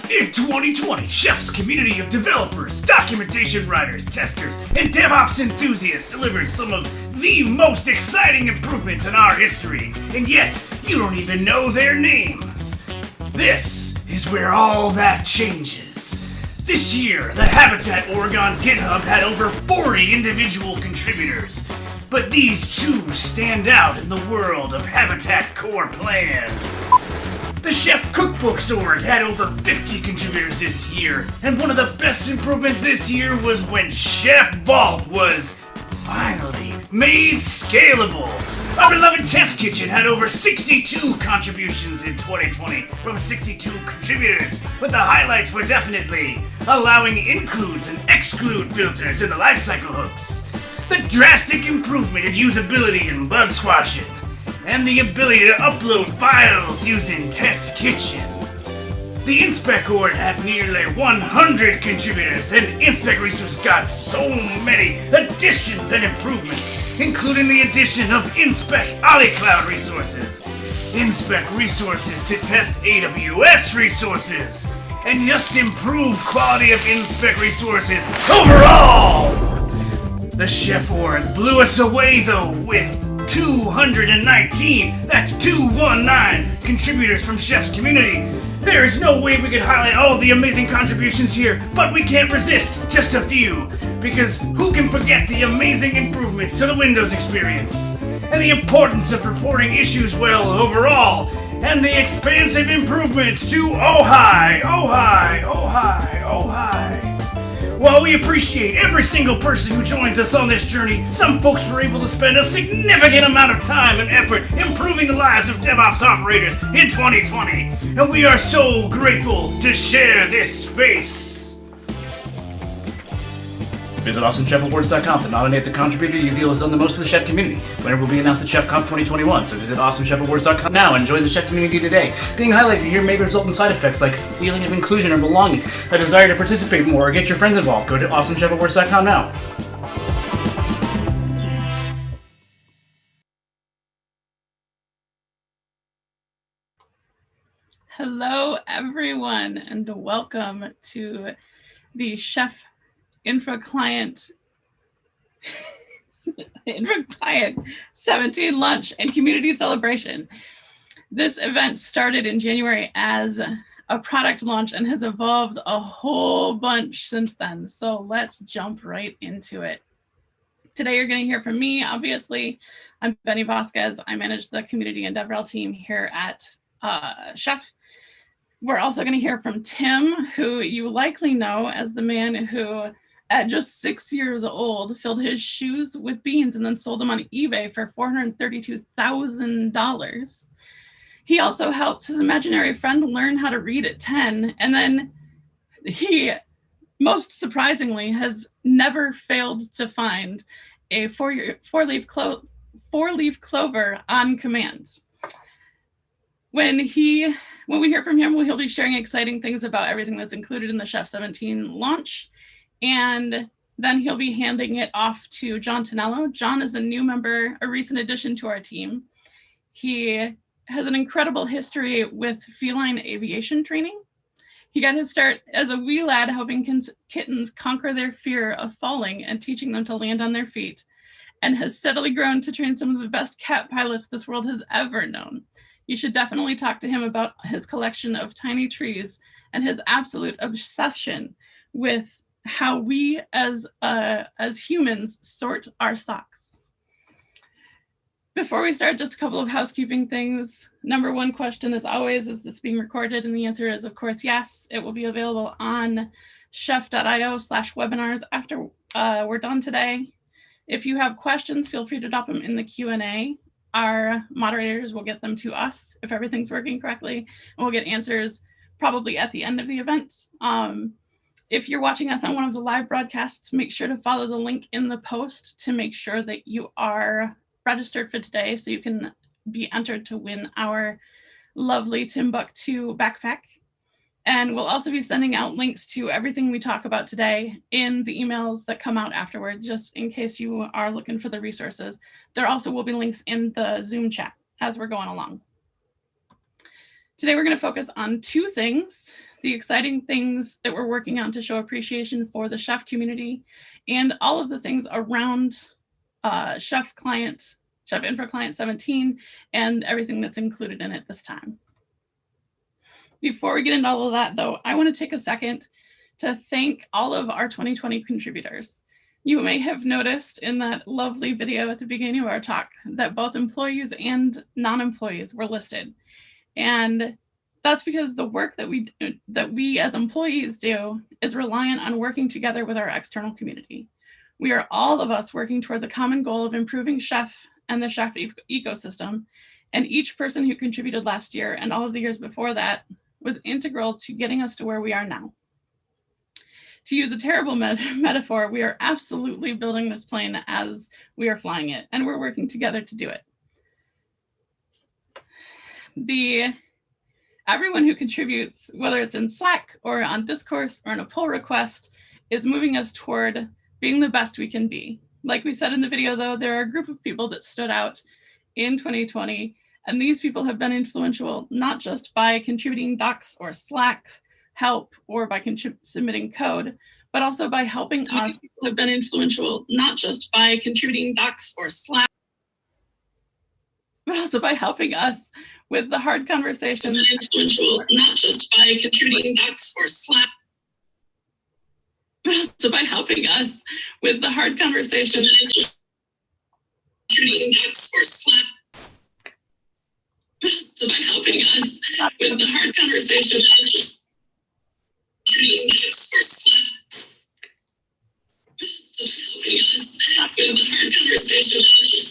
In 2020, Chef's community of developers, documentation writers, testers, and DevOps enthusiasts delivered some of the most exciting improvements in our history, and yet you don't even know their names. This is where all that changes. This year, the Habitat Oregon GitHub had over 40 individual contributors, but these two stand out in the world of Habitat core plans. The Chef Cookbooks org had over 50 contributors this year, and one of the best improvements this year was when Chef Vault was finally made scalable. Our beloved Test Kitchen had over 62 contributions in 2020 from 62 contributors, but the highlights were definitely allowing includes and exclude filters in the lifecycle hooks, the drastic improvement in usability and bug squashing, and the ability to upload files using Test Kitchen. The InSpec org had nearly 100 contributors, and InSpec resource got so many additions and improvements, including the addition of InSpec AliCloud resources, InSpec resources to test AWS resources, and just improved quality of InSpec resources overall! The Chef org blew us away though with 219, that's 219 contributors from Chef's community. There is no way we could highlight all the amazing contributions here, but we can't resist just a few, because who can forget the amazing improvements to the Windows experience, and the importance of reporting issues well overall, and the expansive improvements to Ojai. While we appreciate every single person who joins us on this journey, some folks were able to spend a significant amount of time and effort improving the lives of DevOps operators in 2020, and we are so grateful to share this space. Visit AwesomeChefAwards.com to nominate the contributor you feel has done the most for the Chef community. Winner will be announced at ChefConf 2021, so visit AwesomeChefAwards.com now and join the Chef community today. Being highlighted here may result in side effects like feeling of inclusion or belonging, a desire to participate more, or get your friends involved. Go to AwesomeChefAwards.com now. Hello, everyone, and welcome to the Chef Infra Client 17 lunch and community celebration. This event started in January as a product launch and has evolved a whole bunch since then. So let's jump right into it. Today you're going to hear from me. Obviously, I'm Benny Vasquez. I manage the community and DevRel team here at Chef. We're also going to hear from Tim, who you likely know as the man who, at just 6 years old, filled his shoes with beans and then sold them on eBay for $432,000. He also helped his imaginary friend learn how to read at 10, and then he, most surprisingly, has never failed to find a four-leaf clover on command. When we hear from him, he'll be sharing exciting things about everything that's included in the Chef 17 launch. And then he'll be handing it off to John Tonello. John is a new member, a recent addition to our team. He has an incredible history with feline aviation training. He got his start as a wee lad helping kittens conquer their fear of falling and teaching them to land on their feet, and has steadily grown to train some of the best cat pilots this world has ever known. You should definitely talk to him about his collection of tiny trees and his absolute obsession with how we as humans sort our socks. Before we start, just a couple of housekeeping things. Number one question, as always, is this being recorded? And the answer is, of course, yes. It will be available on chef.io/webinars after we're done today. If you have questions, feel free to drop them in the Q&A. Our moderators will get them to us if everything's working correctly, and we'll get answers probably at the end of the event. If you're watching us on one of the live broadcasts, make sure to follow the link in the post to make sure that you are registered for today so you can be entered to win our lovely Timbuktu backpack. And we'll also be sending out links to everything we talk about today in the emails that come out afterward, just in case you are looking for the resources. There also will be links in the Zoom chat as we're going along. Today, we're going to focus on two things. the exciting things that we're working on to show appreciation for the chef community, and all of the things around Chef Infra Client 17, and everything that's included in it this time. Before we get into all of that, though, I want to take a second to thank all of our 2020 contributors. You may have noticed in that lovely video at the beginning of our talk that both employees and non-employees were listed. And that's because the work that we as employees do is reliant on working together with our external community. We are all of us working toward the common goal of improving Chef and the Chef ecosystem. And each person who contributed last year and all of the years before that was integral to getting us to where we are now. To use a terrible metaphor, we are absolutely building this plane as we are flying it, and we're working together to do it. Everyone who contributes, whether it's in Slack or on Discourse or in a pull request, is moving us toward being the best we can be. Like we said in the video, though, there are a group of people that stood out in 2020, and these people have been influential, not just by contributing docs or Slack help or by submitting code, but also by helping us. Have been influential, not just by contributing docs or Slack, but also by helping us with the hard conversations. Influential, not just by contributing docs or Slack, but also by helping us with the hard conversations. Contributing docs or Slack, but also by helping us with the hard conversations. Contributing docs or Slack, but also by helping us with the hard conversations.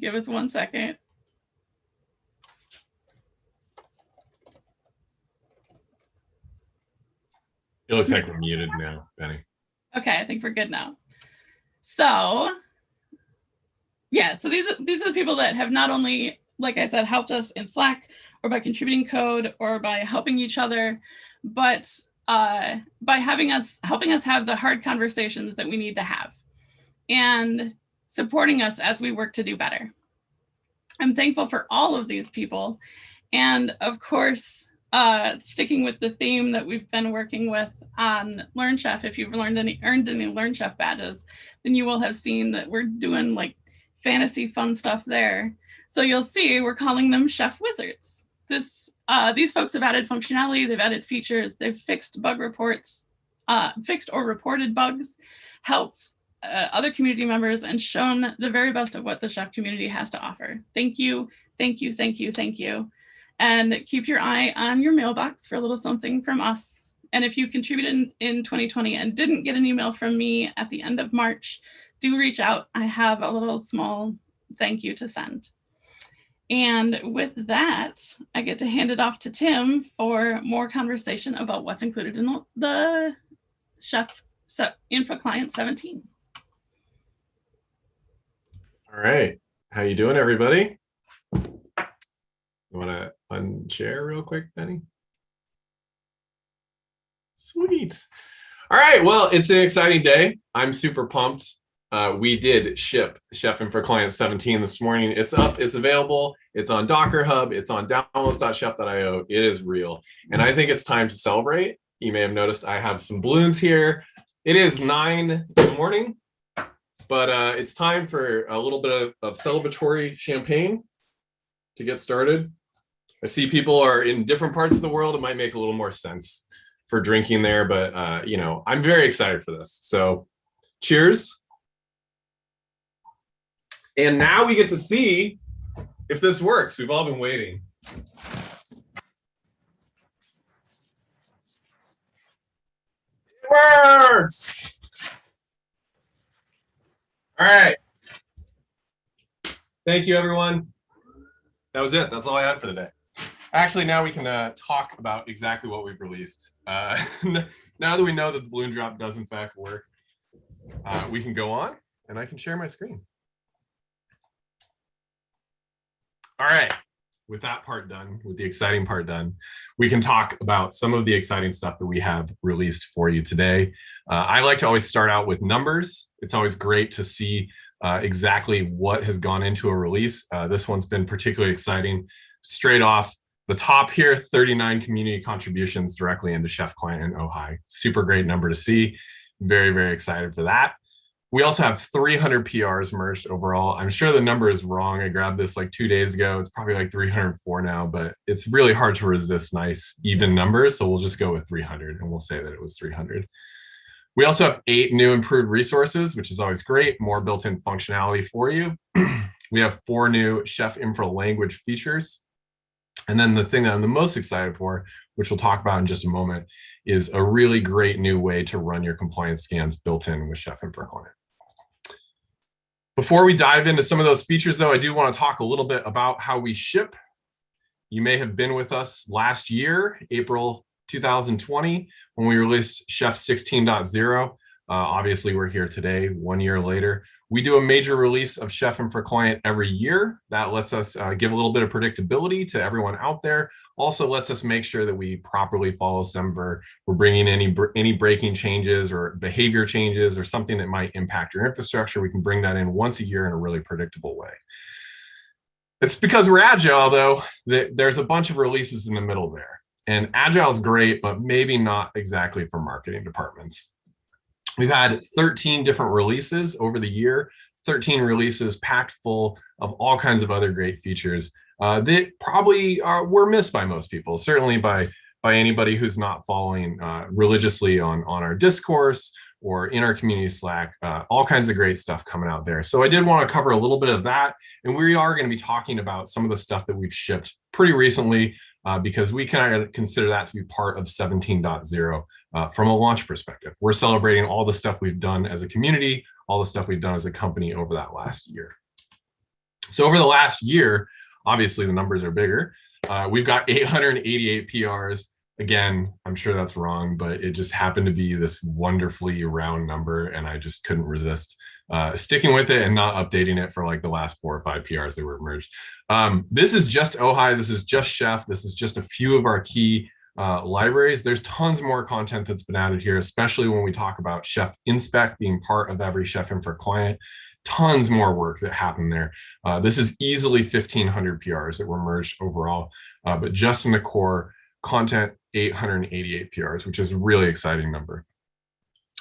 Give us 1 second. It looks like we're muted now, Benny. Okay, I think we're good now. So, yeah, so these are the people that have not only, like I said, helped us in Slack or by contributing code or by helping each other, but by helping us have the hard conversations that we need to have and supporting us as we work to do better. I'm thankful for all of these people. And of course, sticking with the theme that we've been working with on Learn Chef, if you've earned any Learn Chef badges, then you will have seen that we're doing like fantasy fun stuff there. So you'll see we're calling them Chef Wizards. These folks have added functionality, they've added features, they've fixed bug reports, fixed or reported bugs, helped other community members, and shown the very best of what the chef community has to offer. Thank you, thank you, thank you, thank you. And keep your eye on your mailbox for a little something from us. And if you contributed in 2020 and didn't get an email from me at the end of March, do reach out. I have a little small thank you to send. And with that, I get to hand it off to Tim for more conversation about what's included in the Chef Infra Client 17. All right, how you doing, everybody? You want to unshare real quick, Benny? Sweet. All right, well, it's an exciting day. I'm super pumped. We did ship Chef Infra Client 17 this morning. It's up, it's available, it's on Docker Hub, it's on downloads.chef.io. It is real. And I think it's time to celebrate. You may have noticed I have some balloons here. It is 9 in the morning, but it's time for a little bit of celebratory champagne to get started. I see people are in different parts of the world. It might make a little more sense for drinking there, but you know, I'm very excited for this. So cheers. And now we get to see if this works. We've all been waiting. It works! All right. Thank you, everyone. That was it. That's all I had for the day. Actually, now we can talk about exactly what we've released. Now that we know that the balloon drop does in fact work, we can go on and I can share my screen. All right, with that part done, with the exciting part done, we can talk about some of the exciting stuff that we have released for you today. I like to always start out with numbers. It's always great to see exactly what has gone into a release. This one's been particularly exciting. Straight off the top here, 39 community contributions directly into Chef Client and Ojai. Super great number to see. Very, very excited for that. We also have 300 PRs merged overall. I'm sure the number is wrong. I grabbed this like 2 days ago. It's probably like 304 now, but it's really hard to resist nice even numbers. So we'll just go with 300 and we'll say that it was 300. We also have 8 new improved resources, which is always great. More built-in functionality for you. We have 4 new Chef Infra language features. And then the thing that I'm the most excited for, which we'll talk about in just a moment, is a really great new way to run your compliance scans built in with Chef Infra Client. Before we dive into some of those features, though, I do want to talk a little bit about how we ship. You may have been with us last year, April 2020, when we released Chef 16.0. Obviously, we're here today, 1 year later. We do a major release of Chef Infra Client every year. That lets us give a little bit of predictability to everyone out there. Also lets us make sure that we properly follow Semver. We're bringing any breaking changes or behavior changes or something that might impact your infrastructure. We can bring that in once a year in a really predictable way. It's because we're agile, though, that there's a bunch of releases in the middle there. And agile is great, but maybe not exactly for marketing departments. We've had 13 different releases over the year, 13 releases packed full of all kinds of other great features that probably were missed by most people, certainly by anybody who's not following religiously on our discourse or in our community Slack. All kinds of great stuff coming out there. So I did want to cover a little bit of that. And we are going to be talking about some of the stuff that we've shipped pretty recently because we kind of consider that to be part of 17.0 from a launch perspective. We're celebrating all the stuff we've done as a community, all the stuff we've done as a company over that last year. So over the last year, obviously the numbers are bigger. We've got 888 PRs. Again, I'm sure that's wrong, but it just happened to be this wonderfully round number, and I just couldn't resist sticking with it and not updating it for like the last 4 or 5 PRs that were merged. This is just Ojai. This is just Chef. This is just a few of our key libraries. There's tons more content that's been added here, especially when we talk about Chef InSpec being part of every Chef Infra client. Tons more work that happened there. This is easily 1,500 PRs that were merged overall, but just in the core content, 888 PRs, which is a really exciting number.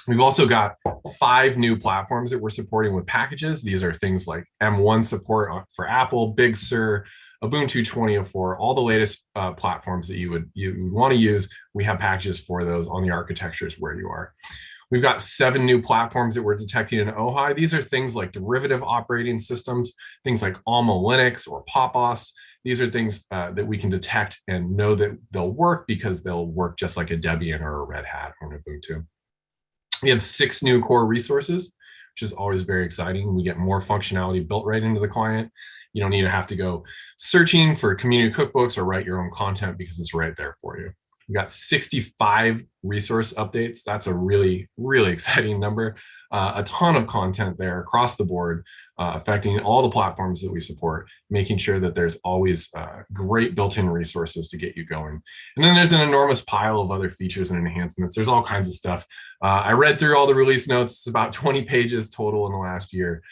We've also got 5 new platforms that we're supporting with packages. These are things like M1 support for Apple, Big Sur, Ubuntu 20.04, all the latest platforms that you would want to use. We have packages for those on the architectures where you are. We've got 7 new platforms that we're detecting in Ojai. These are things like derivative operating systems, things like Alma Linux or Phas. These are things that we can detect and know that they'll work because they'll work just like a Debian or a Red Hat or an Ubuntu. We have 6 new core resources, which is always very exciting. We get more functionality built right into the client. You don't need to have to go searching for community cookbooks or write your own content because it's right there for you. We got 65 resource updates. That's a really, really exciting number. A ton of content there across the board, affecting all the platforms that we support, making sure that there's always great built-in resources to get you going. And then there's an enormous pile of other features and enhancements. There's all kinds of stuff. I read through all the release notes. It's about 20 pages total in the last year.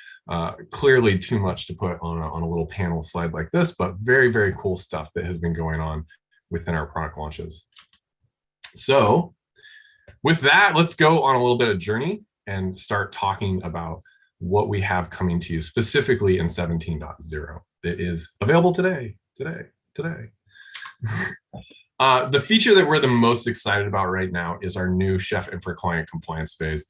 Clearly too much to put on a little panel slide like this, but very, very cool stuff that has been going on within our product launches. So with that, let's go on a little bit of journey and start talking about what we have coming to you specifically in 17.0 that is available today. The feature that we're the most excited about right now is our new Chef Infra Client compliance phase.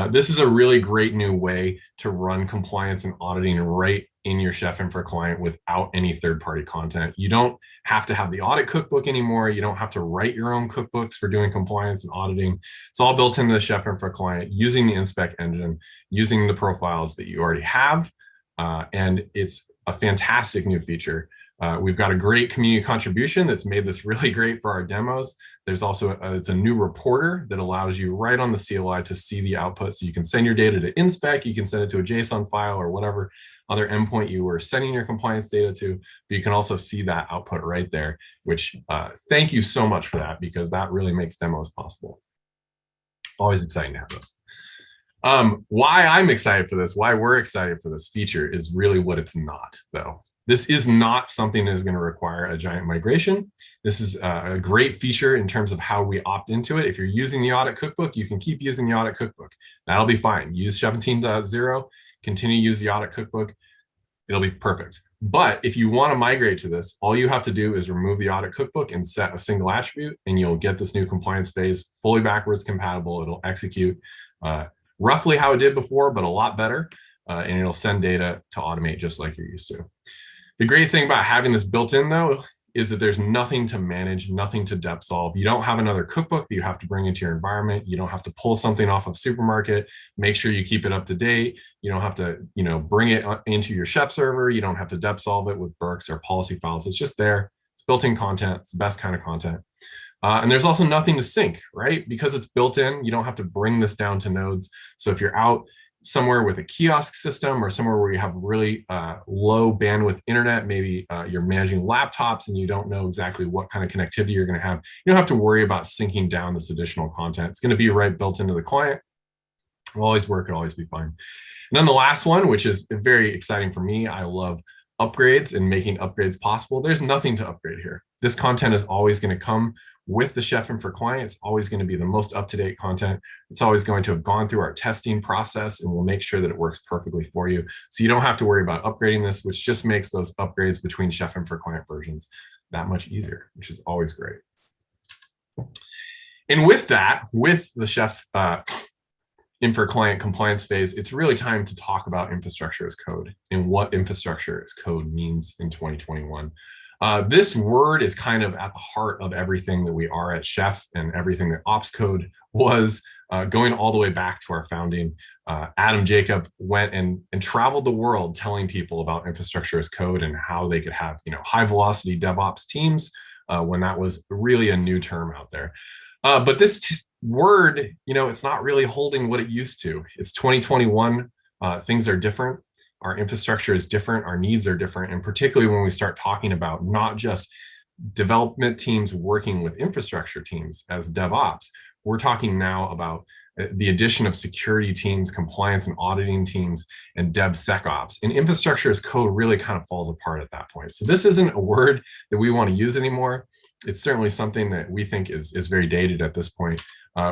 This is a really great new way to run compliance and auditing right in your Chef Infra client without any third-party content. You don't have to have the audit cookbook anymore. You don't have to write your own cookbooks for doing compliance and auditing. It's all built into the Chef Infra client using the InSpec engine, using the profiles that you already have, and it's a fantastic new feature. We've got a great community contribution that's made this really great for our demos. There's also it's a new reporter that allows you right on the CLI to see the output. So you can send your data to InSpec, you can send it to a JSON file or whatever. other endpoint you were sending your compliance data to, but you can also see that output right there, which thank you so much for that, because that really makes demos possible. Always exciting to have those. Why I'm excited for this, why we're excited for this feature is really what it's not, though. This is not something that is going to require a giant migration. This is a great feature in terms of how we opt into it. If you're using the audit cookbook, you can keep using the audit cookbook. That'll be fine. Use 17.0, continue to use the audit cookbook. It'll be perfect. But if you want to migrate to this, all you have to do is remove the audit cookbook and set a single attribute, and you'll get this new compliance phase fully backwards compatible. It'll execute roughly how it did before, but a lot better. And it'll send data to automate just like you're used to. The great thing about having this built in, though, is that there's nothing to manage, nothing to dep solve. You don't have another cookbook that you have to bring into your environment. You don't have to pull something off of supermarket, make sure you keep it up to date. You don't have to, bring it into your Chef server. You don't have to dep solve it with Burks or policy files. It's just there. It's built-in content. It's the best kind of content. And there's also nothing to sync, right? Because it's built in, you don't have to bring this down to nodes. So if you're out somewhere with a kiosk system or somewhere where you have really low bandwidth internet, maybe you're managing laptops and you don't know exactly what kind of connectivity you're going to have, you don't have to worry about syncing down this additional content. It's going to be right built into the client. It'll always work. It'll always be fine. And then the last one, which is very exciting for me, I love upgrades and making upgrades possible. There's nothing to upgrade here. This content is always going to come with the Chef Infra Client. It's always going to be the most up-to-date content. It's always going to have gone through our testing process, and we'll make sure that it works perfectly for you. So you don't have to worry about upgrading this, which just makes those upgrades between Chef Infra Client versions that much easier, which is always great. And with that, with the Chef Infra Client compliance phase, it's really time to talk about infrastructure as code and what infrastructure as code means in 2021. This word is kind of at the heart of everything that we are at Chef and everything that ops code was, going all the way back to our founding. Adam Jacob went and traveled the world telling people about infrastructure as code and how they could have high velocity DevOps teams when that was really a new term out there. But this word, it's not really holding what it used to. It's 2021. Things are different. Our infrastructure is different, our needs are different, and particularly when we start talking about not just development teams working with infrastructure teams as DevOps, we're talking now about the addition of security teams, compliance and auditing teams, and DevSecOps. And infrastructure as code really kind of falls apart at that point. So this isn't a word that we want to use anymore. It's certainly something that we think is very dated at this point.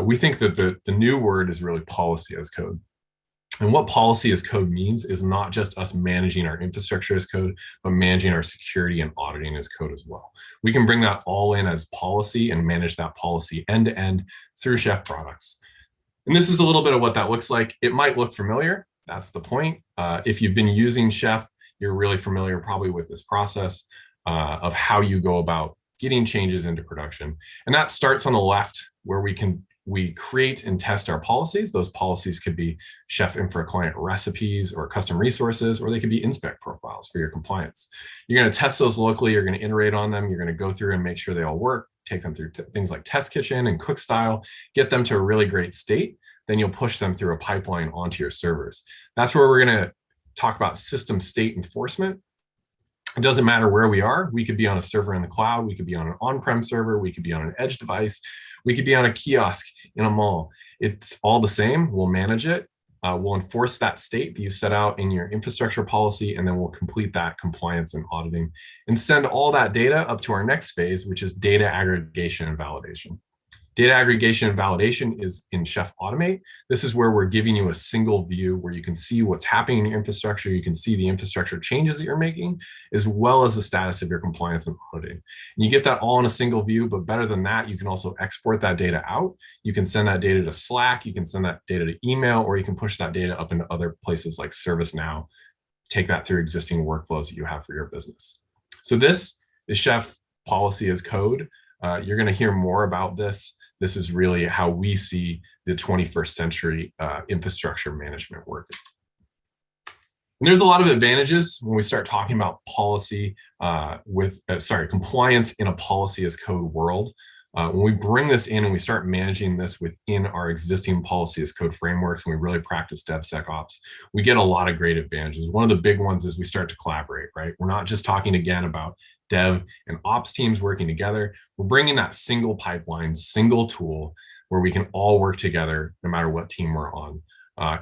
We think that the new word is really policy as code. And what policy as code means is not just us managing our infrastructure as code, but managing our security and auditing as code as well. We can bring that all in as policy and manage that policy end to end through Chef products. And this is a little bit of what that looks like. It might look familiar. That's the point. If you've been using Chef, you're really familiar probably with this process of how you go about getting changes into production. And that starts on the left where we create and test our policies. Those policies could be Chef Infra Client recipes or custom resources, or they could be InSpec profiles for your compliance. You're going to test those locally. You're going to iterate on them. You're going to go through and make sure they all work, take them through things like Test Kitchen and Cookstyle, get them to a really great state. Then you'll push them through a pipeline onto your servers. That's where we're going to talk about system state enforcement. It doesn't matter where we are. We could be on a server in the cloud. We could be on an on-prem server. We could be on an edge device. We could be on a kiosk in a mall. It's all the same. We'll manage it. We'll enforce that state that you set out in your infrastructure policy, and then we'll complete that compliance and auditing and send all that data up to our next phase, which is data aggregation and validation. Data aggregation and validation is in Chef Automate. This is where we're giving you a single view where you can see what's happening in your infrastructure. You can see the infrastructure changes that you're making, as well as the status of your compliance and auditing. And you get that all in a single view, but better than that, you can also export that data out. You can send that data to Slack, you can send that data to email, or you can push that data up into other places like ServiceNow, take that through existing workflows that you have for your business. So this is Chef Policy as Code. You're gonna hear more about this. This is really how we see the 21st century infrastructure management working. And there's a lot of advantages when we start talking about policy compliance in a policy as code world. When we bring this in and we start managing this within our existing policy as code frameworks, and we really practice DevSecOps, we get a lot of great advantages. One of the big ones is we start to collaborate, right? We're not just talking again about dev and ops teams working together. We're bringing that single pipeline, single tool where we can all work together no matter what team we're on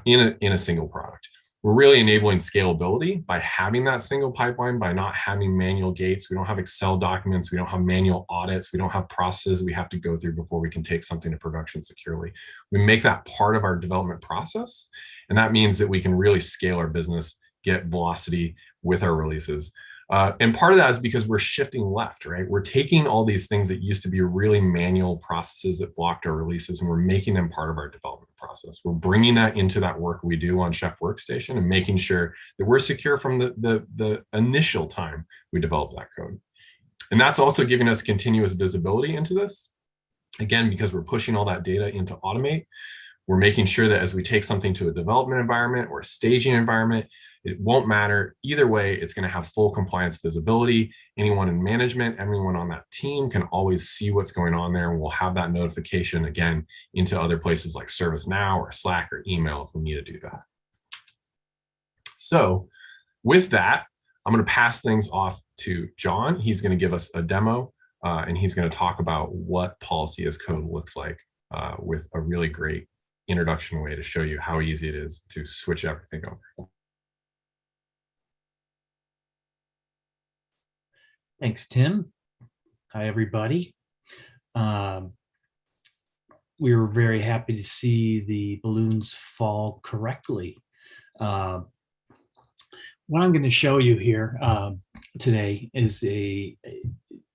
in a single product. We're really enabling scalability by having that single pipeline, by not having manual gates. We don't have Excel documents. We don't have manual audits. We don't have processes we have to go through before we can take something to production securely. We make that part of our development process. And that means that we can really scale our business, get velocity with our releases. And part of that is because we're shifting left, right? We're taking all these things that used to be really manual processes that blocked our releases, and we're making them part of our development process. We're bringing that into that work we do on Chef Workstation and making sure that we're secure from the initial time we develop that code. And that's also giving us continuous visibility into this. Again, because we're pushing all that data into Automate, we're making sure that as we take something to a development environment or a staging environment, it won't matter. Either way, it's going to have full compliance visibility. Anyone in management, everyone on that team can always see what's going on there, and we'll have that notification again into other places like ServiceNow or Slack or email if we need to do that. So with that, I'm going to pass things off to John. He's going to give us a demo, and he's going to talk about what policy as code looks like with a really great introduction way to show you how easy it is to switch everything over. Thanks, Tim. Hi, everybody. We were very happy to see the balloons fall correctly. What I'm going to show you here today is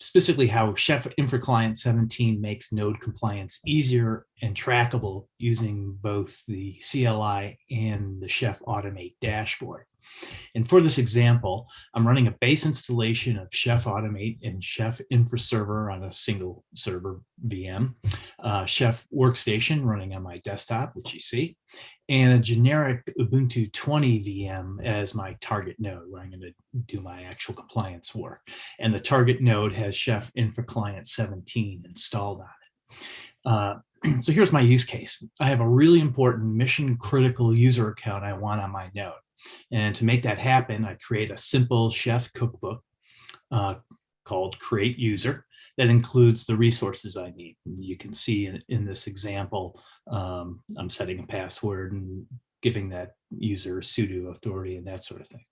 specifically how Chef Infra Client 17 makes node compliance easier and trackable using both the CLI and the Chef Automate dashboard. And for this example, I'm running a base installation of Chef Automate and Chef Infra Server on a single server VM, Chef Workstation running on my desktop, which you see, and a generic Ubuntu 20 VM as my target node where I'm going to do my actual compliance work. And the target node has Chef Infra Client 17 installed on it. So here's my use case. I have a really important mission critical user account I want on my node. And to make that happen, I create a simple chef cookbook called Create User that includes the resources I need. And you can see in this example, I'm setting a password and giving that user sudo authority and that sort of thing.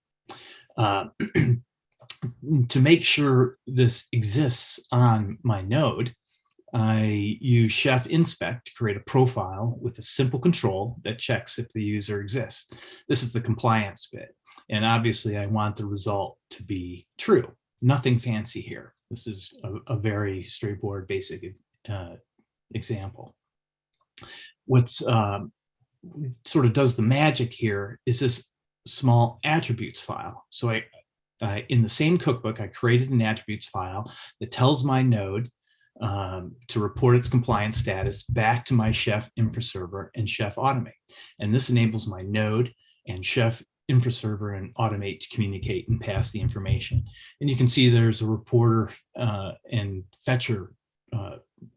To make sure this exists on my node, I use Chef InSpec to create a profile with a simple control that checks if the user exists. This is the compliance bit. And obviously I want the result to be true. Nothing fancy here. This is a very straightforward, basic example. What's sort of does the magic here is this small attributes file. So in the same cookbook, I created an attributes file that tells my node to report its compliance status back to my Chef Infra Server and Chef Automate. And this enables my node and Chef Infra Server and Automate to communicate and pass the information. And you can see there's a reporter and fetcher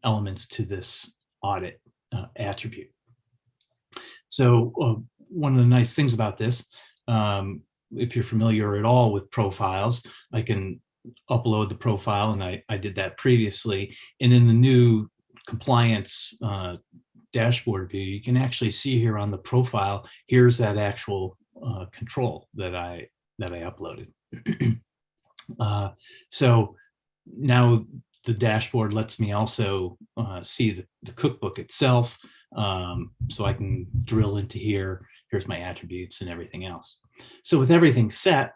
elements to this audit attribute. So one of the nice things about this, if you're familiar at all with profiles, I can upload the profile, and I did that previously. And in the new compliance dashboard view, you can actually see here on the profile, here's that actual control that I uploaded. So now the dashboard lets me also see the cookbook itself. So I can drill into here. Here's my attributes and everything else. So with everything set,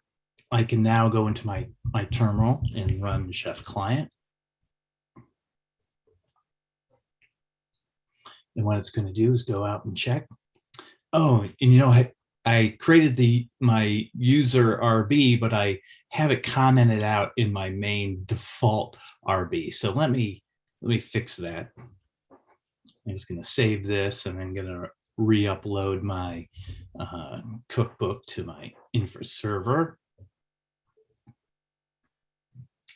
I can now go into my terminal and run Chef Client. And what it's going to do is go out and check. Oh, and you know, I created my user RB, but I have it commented out in my main default RB. So let me fix that. I'm just going to save this, and I'm going to re-upload my cookbook to my Infra server.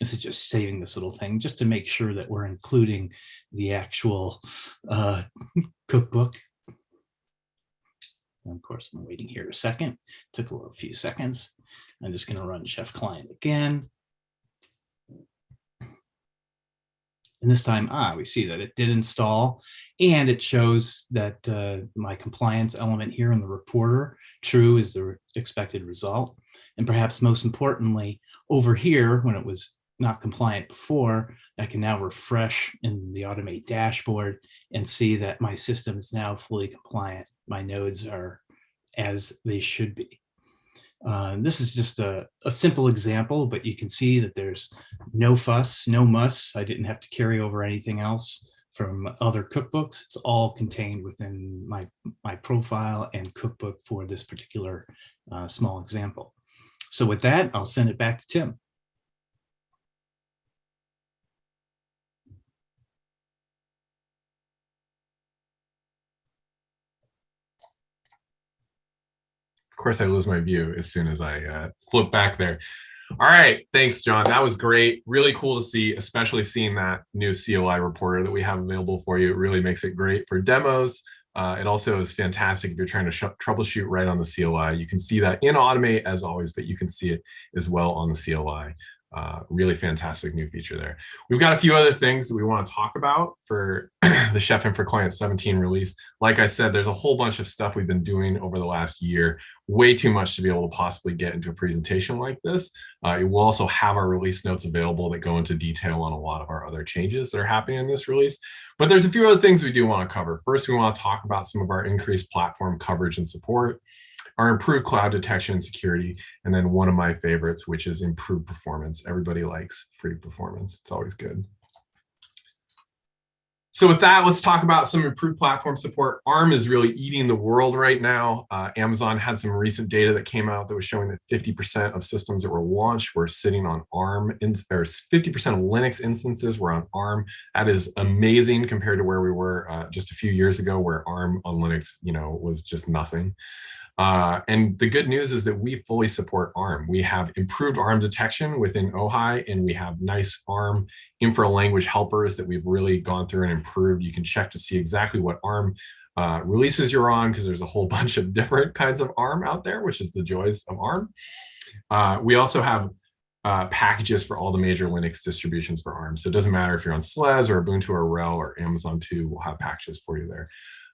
This is just saving this little thing just to make sure that we're including the actual cookbook. And of course, I'm waiting here a second. Took a few seconds. I'm just going to run Chef Client again. And this time, we see that it did install, and it shows that my compliance element here in the reporter, true is the expected result. And perhaps most importantly, over here, when it was not compliant before, I can now refresh in the Automate dashboard and see that my system is now fully compliant. My nodes are as they should be. This is just a simple example, but you can see that there's no fuss, no muss. I didn't have to carry over anything else from other cookbooks. It's all contained within my profile and cookbook for this particular small example. So with that, I'll send it back to Tim. Of course, I lose my view as soon as I flip back there. All right, thanks, John. That was great. Really cool to see, especially seeing that new CLI reporter that we have available for you. It really makes it great for demos. It also is fantastic if you're trying to troubleshoot right on the CLI. You can see that in Automate as always, but you can see it as well on the CLI. Really fantastic new feature there. We've got a few other things that we want to talk about for the Chef Infra Client 17 release. Like I said, there's a whole bunch of stuff we've been doing over the last year, way too much to be able to possibly get into a presentation like this. It will also have our release notes available that go into detail on a lot of our other changes that are happening in this release. But there's a few other things we do want to cover. First, we want to talk about some of our increased platform coverage and support, our improved cloud detection and security, and then one of my favorites, which is improved performance. Everybody likes free performance. It's always good. So with that, let's talk about some improved platform support. ARM is really eating the world right now. Amazon had some recent data that came out that was showing that 50% of systems that were launched were sitting on ARM, or 50% of Linux instances were on ARM. That is amazing compared to where we were just a few years ago, where ARM on Linux, was just nothing. And the good news is that we fully support ARM. We have improved ARM detection within OHI, and we have nice ARM infra language helpers that we've really gone through and improved. You can check to see exactly what ARM releases you're on, because there's a whole bunch of different kinds of ARM out there, which is the joys of ARM. We also have packages for all the major Linux distributions for ARM. So it doesn't matter if you're on SLES or Ubuntu or RHEL or Amazon 2, we'll have packages for you there.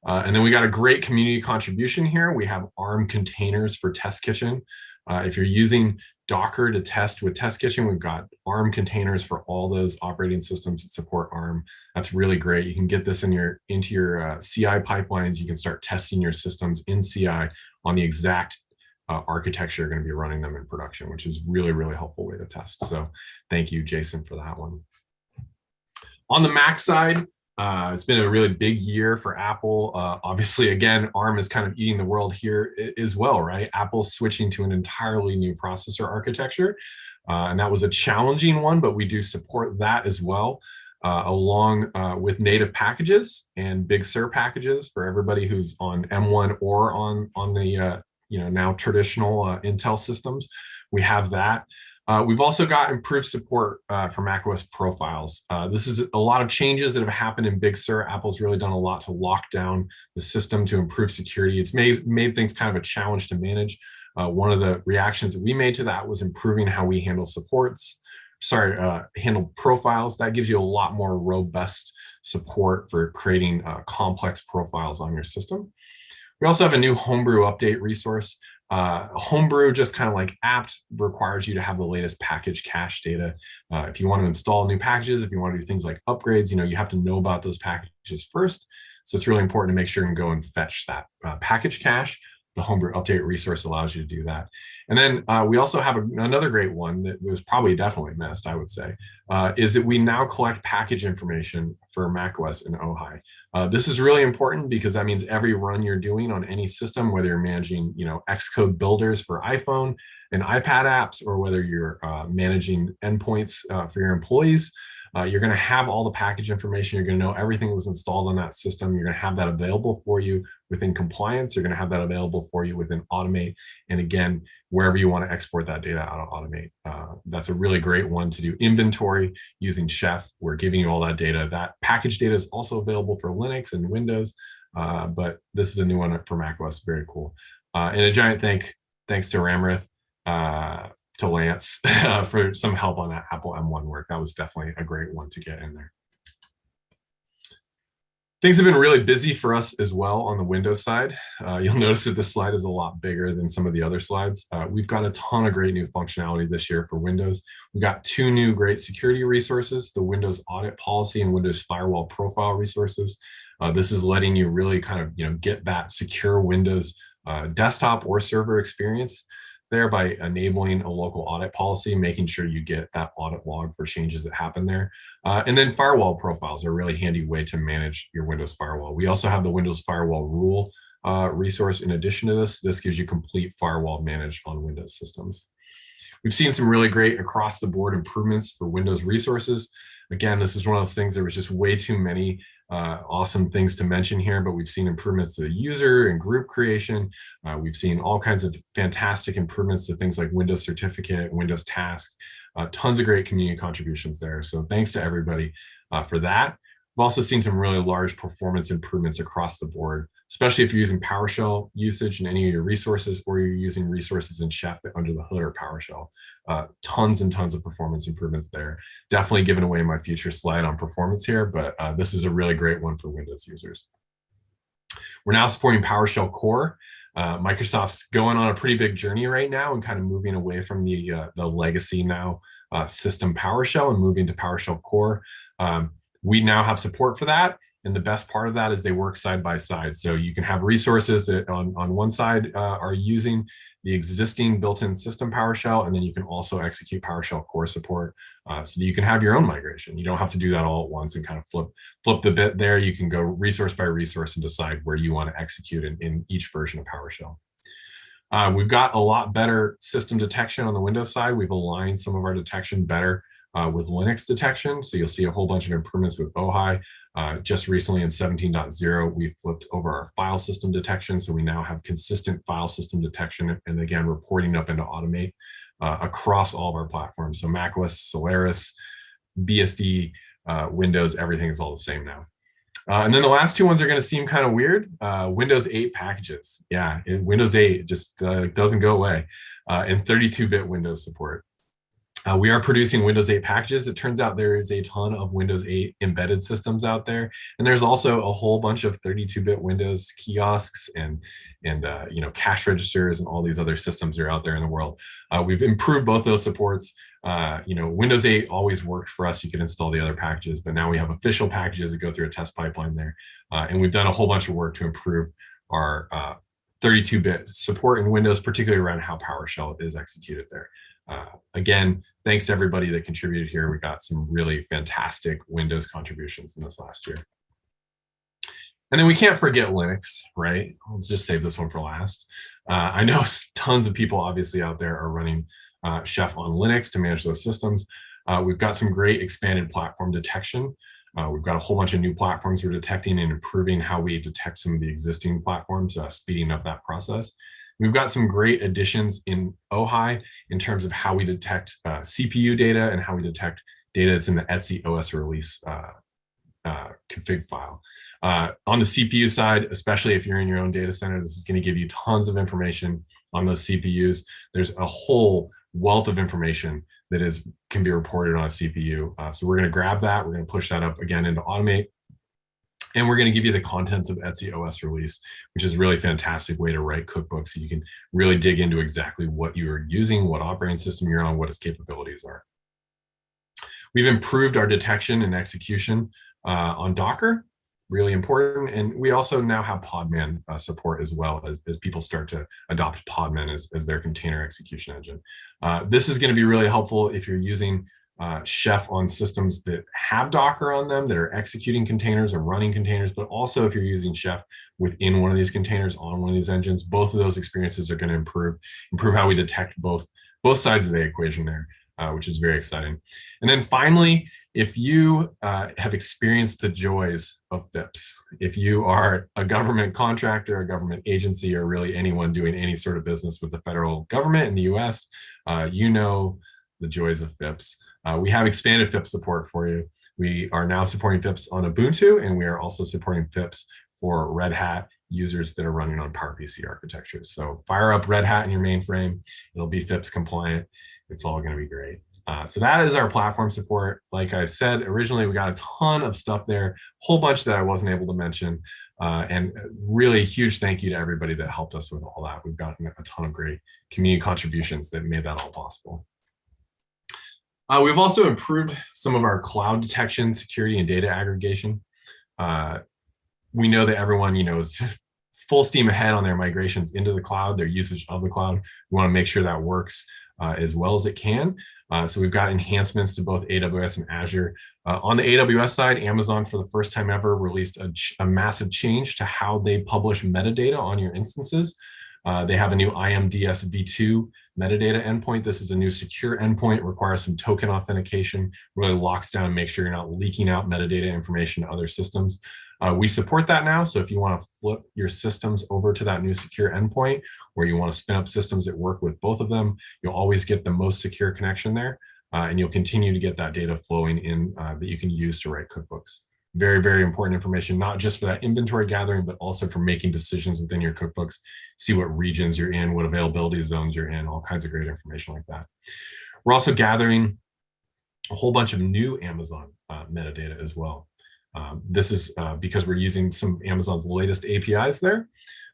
And then we got a great community contribution here. We have ARM containers for Test Kitchen. If you're using Docker to test with Test Kitchen, we've got ARM containers for all those operating systems that support ARM. That's really great. You can get this into your CI pipelines. You can start testing your systems in CI on the exact architecture you're going to be running them in production, which is really, really helpful way to test. So thank you, Jason, for that one. On the Mac side, it's been a really big year for Apple. Obviously, again, ARM is kind of eating the world here as well, right? Apple's switching to an entirely new processor architecture, and that was a challenging one, but we do support that as well, along with native packages and Big Sur packages for everybody who's on M1 or on the now traditional Intel systems. We have that. We've also got improved support for macOS profiles. This is a lot of changes that have happened in Big Sur. Apple's really done a lot to lock down the system to improve security. It's made things kind of a challenge to manage. One of the reactions that we made to that was improving how we handle handle profiles. That gives you a lot more robust support for creating complex profiles on your system. We also have a new Homebrew update resource. Homebrew, just kind of like apt, requires you to have the latest package cache data. If you want to install new packages, if you want to do things like upgrades, you have to know about those packages first. So it's really important to make sure you can go and fetch that package cache. The Homebrew update resource allows you to do that. And then we also have another great one that was probably definitely missed, I would say, is that we now collect package information for macOS and OHI. This is really important because that means every run you're doing on any system, whether you're managing Xcode builders for iPhone and iPad apps, or whether you're managing endpoints for your employees, You're going to have all the package information. You're going to know everything that was installed on that system. You're going to have that available for you within compliance. You're going to have that available for you within Automate. And again, wherever you want to export that data out of Automate. That's a really great one to do inventory using Chef. We're giving you all that data. That package data is also available for Linux and Windows, but this is a new one for macOS. Very cool. And a giant thanks to Ramrith, to Lance for some help on that Apple M1 work. That was definitely a great one to get in there. Things have been really busy for us as well on the Windows side. You'll notice that this slide is a lot bigger than some of the other slides. We've got a ton of great new functionality this year for Windows. We've got 2 new great security resources, the Windows Audit Policy and Windows Firewall Profile resources. This is letting you really kind of get that secure Windows desktop or server experience there by enabling a local audit policy, making sure you get that audit log for changes that happen there. And then firewall profiles are a really handy way to manage your Windows firewall. We also have the Windows Firewall Rule resource in addition to this. This gives you complete firewall managed on Windows systems. We've seen some really great across the board improvements for Windows resources. Again, this is one of those things, there was just way too many awesome things to mention here, but we've seen improvements to the user and group creation. We've seen all kinds of fantastic improvements to things like Windows Certificate, Windows Task, tons of great community contributions there. So thanks to everybody for that. We've also seen some really large performance improvements across the board, especially if you're using PowerShell usage in any of your resources, or you're using resources in Chef under the hood or PowerShell. Tons and tons of performance improvements there. Definitely giving away my future slide on performance here, but this is a really great one for Windows users. We're now supporting PowerShell Core. Microsoft's going on a pretty big journey right now and kind of moving away from the legacy now system PowerShell and moving to PowerShell Core. We now have support for that. And the best part of that is they work side by side. So you can have resources that on one side are using the existing built-in system PowerShell, and then you can also execute PowerShell Core support so that you can have your own migration. You don't have to do that all at once and kind of flip the bit there. You can go resource by resource and decide where you want to execute in each version of PowerShell. We've got a lot better system detection on the Windows side. We've aligned some of our detection better with Linux detection. So you'll see a whole bunch of improvements with OHI. Just recently in 17.0, we flipped over our file system detection. So we now have consistent file system detection and again, reporting up into Automate across all of our platforms. So macOS, Solaris, BSD, Windows, everything is all the same now. And then the last 2 ones are going to seem kind of weird. Windows 8 packages. Yeah, Windows 8 just doesn't go away. And 32-bit Windows support. We are producing Windows 8 packages. It turns out there is a ton of Windows 8 embedded systems out there, and there's also a whole bunch of 32-bit Windows kiosks and cash registers and all these other systems are out there in the world. We've improved both those supports. Windows 8 always worked for us. You could install the other packages, but now we have official packages that go through a test pipeline there, and we've done a whole bunch of work to improve our 32-bit support in Windows, particularly around how PowerShell is executed there. Again, thanks to everybody that contributed here. We got some really fantastic Windows contributions in this last year. And then we can't forget Linux, right? I'll just save this one for last. I know tons of people obviously out there are running Chef on Linux to manage those systems. We've got some great expanded platform detection. We've got a whole bunch of new platforms we're detecting and improving how we detect some of the existing platforms, speeding up that process. We've got some great additions in OHI in terms of how we detect CPU data and how we detect data that's in the Etsy OS release config file. On the CPU side, especially if you're in your own data center, this is going to give you tons of information on those CPUs. There's a whole wealth of information that can be reported on a CPU. So we're going to grab that. We're going to push that up again into Automate. And we're going to give you the contents of Etsy OS release, which is a really fantastic way to write cookbooks so you can really dig into exactly what you are using, what operating system you're on, what its capabilities are. We've improved our detection and execution on Docker, really important. And we also now have Podman support as well as people start to adopt Podman as their container execution engine. This is going to be really helpful if you're using Chef on systems that have Docker on them, that are executing containers or running containers, but also if you're using Chef within one of these containers on one of these engines. Both of those experiences are going to improve how we detect both sides of the equation there. which is very exciting. And then finally, if you have experienced the joys of FIPS, if you are a government contractor, a government agency, or really anyone doing any sort of business with the federal government in the US, you know the joys of FIPS. We have expanded FIPS support for you. We are now supporting FIPS on Ubuntu, and we are also supporting FIPS for Red Hat users that are running on PowerPC architectures. So fire up Red Hat in your mainframe. It'll be FIPS compliant. It's all going to be great. So that is our platform support. Like I said, originally we got a ton of stuff there, a whole bunch that I wasn't able to mention. And really huge thank you to everybody that helped us with all that. We've gotten a ton of great community contributions that made that all possible. We've also improved some of our cloud detection, security, and data aggregation. We know that everyone, is full steam ahead on their migrations into the cloud, their usage of the cloud. We want to make sure that works as well as it can. So we've got enhancements to both AWS and Azure. On the AWS side, Amazon, for the first time ever, released a massive change to how they publish metadata on your instances. They have a new IMDS v2 metadata endpoint. This is a new secure endpoint, requires some token authentication, really locks down and makes sure you're not leaking out metadata information to other systems. We support that now, so if you want to flip your systems over to that new secure endpoint, or you want to spin up systems that work with both of them, you'll always get the most secure connection there, and you'll continue to get that data flowing in that you can use to write cookbooks. Very, very important information, not just for that inventory gathering, but also for making decisions within your cookbooks, see what regions you're in, what availability zones you're in, all kinds of great information like that. We're also gathering a whole bunch of new Amazon metadata as well. This is because we're using some of Amazon's latest APIs there.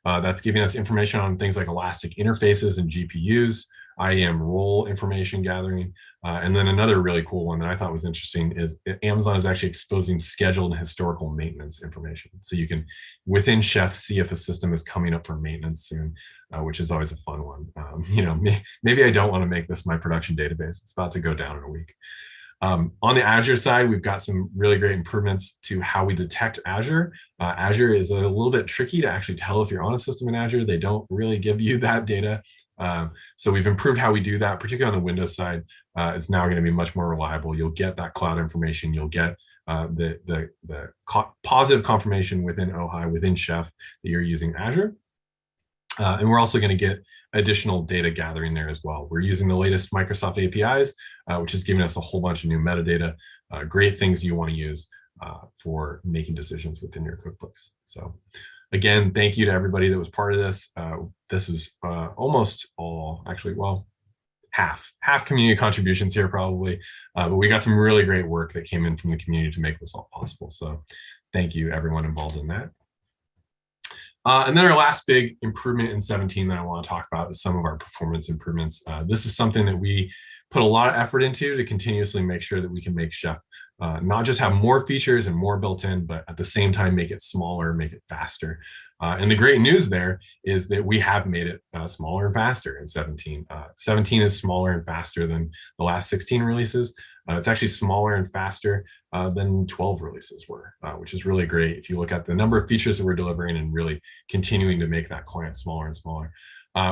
That's giving us information on things like elastic interfaces and GPUs, IAM role information gathering. And then another really cool one that I thought was interesting is Amazon is actually exposing scheduled and historical maintenance information. So you can, within Chef, see if a system is coming up for maintenance soon, which is always a fun one. Maybe I don't want to make this my production database. It's about to go down in a week. On the Azure side, we've got some really great improvements to how we detect Azure. Azure is a little bit tricky to actually tell if you're on a system in Azure. They don't really give you that data. So we've improved how we do that, particularly on the Windows side. It's now going to be much more reliable. You'll get that cloud information. You'll get the positive confirmation within OHI, within Chef, that you're using Azure. And we're also going to get additional data gathering there as well. We're using the latest Microsoft APIs, which is giving us a whole bunch of new metadata, great things you want to use for making decisions within your cookbooks. So again, thank you to everybody that was part of this. This is almost all, actually, well, half community contributions here probably, but we got some really great work that came in from the community to make this all possible. So thank you everyone involved in that. And then our last big improvement in 17 that I want to talk about is some of our performance improvements. This is something that we put a lot of effort into to continuously make sure that we can make Chef not just have more features and more built in, but at the same time make it smaller, make it faster. And the great news there is that we have made it smaller and faster in 17. 17 is smaller and faster than the last 16 releases. It's actually smaller and faster than 12 releases were, which is really great if you look at the number of features that we're delivering and really continuing to make that client smaller and smaller.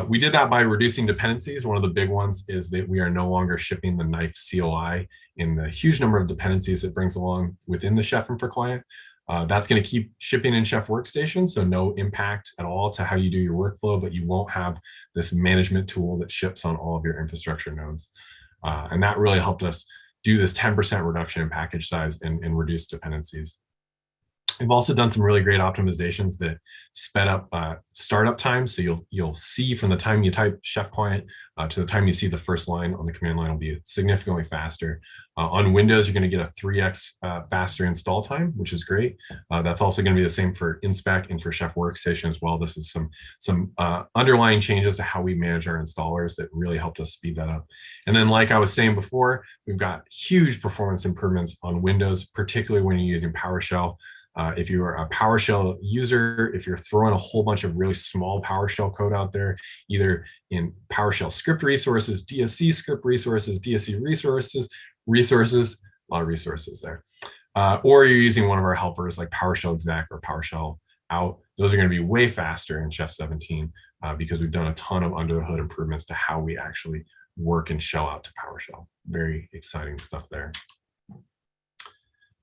We did that by reducing dependencies. One of the big ones is that we are no longer shipping the knife CLI in the huge number of dependencies it brings along within the Chef Infra Client. That's going to keep shipping in Chef Workstation, so no impact at all to how you do your workflow, but you won't have this management tool that ships on all of your infrastructure nodes. And that really helped us do this 10% reduction in package size and reduce dependencies. We've also done some really great optimizations that sped up startup time. So you'll see from the time you type Chef Client to the time you see the first line on the command line will be significantly faster. On Windows, you're going to get a 3x faster install time, which is great. That's also going to be the same for InSpec and for Chef Workstation as well. This is some underlying changes to how we manage our installers that really helped us speed that up. And then, like I was saying before, we've got huge performance improvements on Windows, particularly when you're using PowerShell. If you're a PowerShell user, if you're throwing a whole bunch of really small PowerShell code out there, either in PowerShell script resources, DSC script resources, DSC resources, a lot of resources there, or you're using one of our helpers like PowerShell exec or PowerShell out, those are going to be way faster in Chef 17 because we've done a ton of under the hood improvements to how we actually work and shell out to PowerShell. Very exciting stuff there.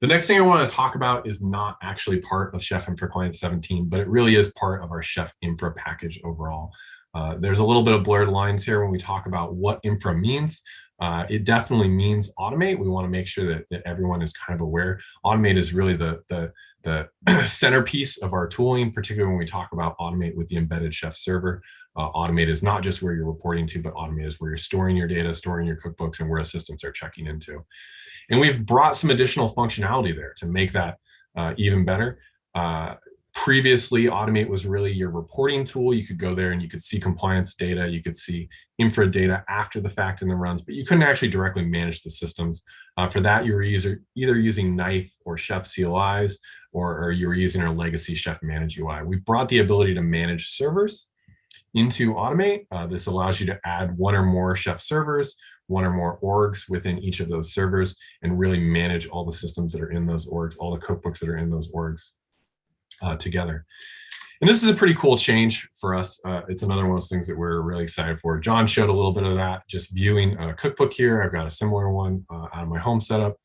The next thing I want to talk about is not actually part of Chef Infra Client 17, but it really is part of our Chef Infra package overall. There's a little bit of blurred lines here when we talk about what infra means. It definitely means automate. We want to make sure that everyone is kind of aware. Automate is really the centerpiece of our tooling, particularly when we talk about automate with the embedded Chef server. Automate is not just where you're reporting to, but automate is where you're storing your data, storing your cookbooks, and where assistants are checking into. And we've brought some additional functionality there to make that even better. Previously, Automate was really your reporting tool. You could go there and you could see compliance data, you could see infra data after the fact in the runs, but you couldn't actually directly manage the systems. For that, you were either using Knife or Chef CLIs, or you were using our legacy Chef Manage UI. We brought the ability to manage servers into Automate. This allows you to add one or more Chef servers, one or more orgs within each of those servers, and really manage all the systems that are in those orgs, all the cookbooks that are in those orgs together. And this is a pretty cool change for us. It's another one of those things that we're really excited for. John showed a little bit of that, just viewing a cookbook here. I've got a similar one out of my home setup.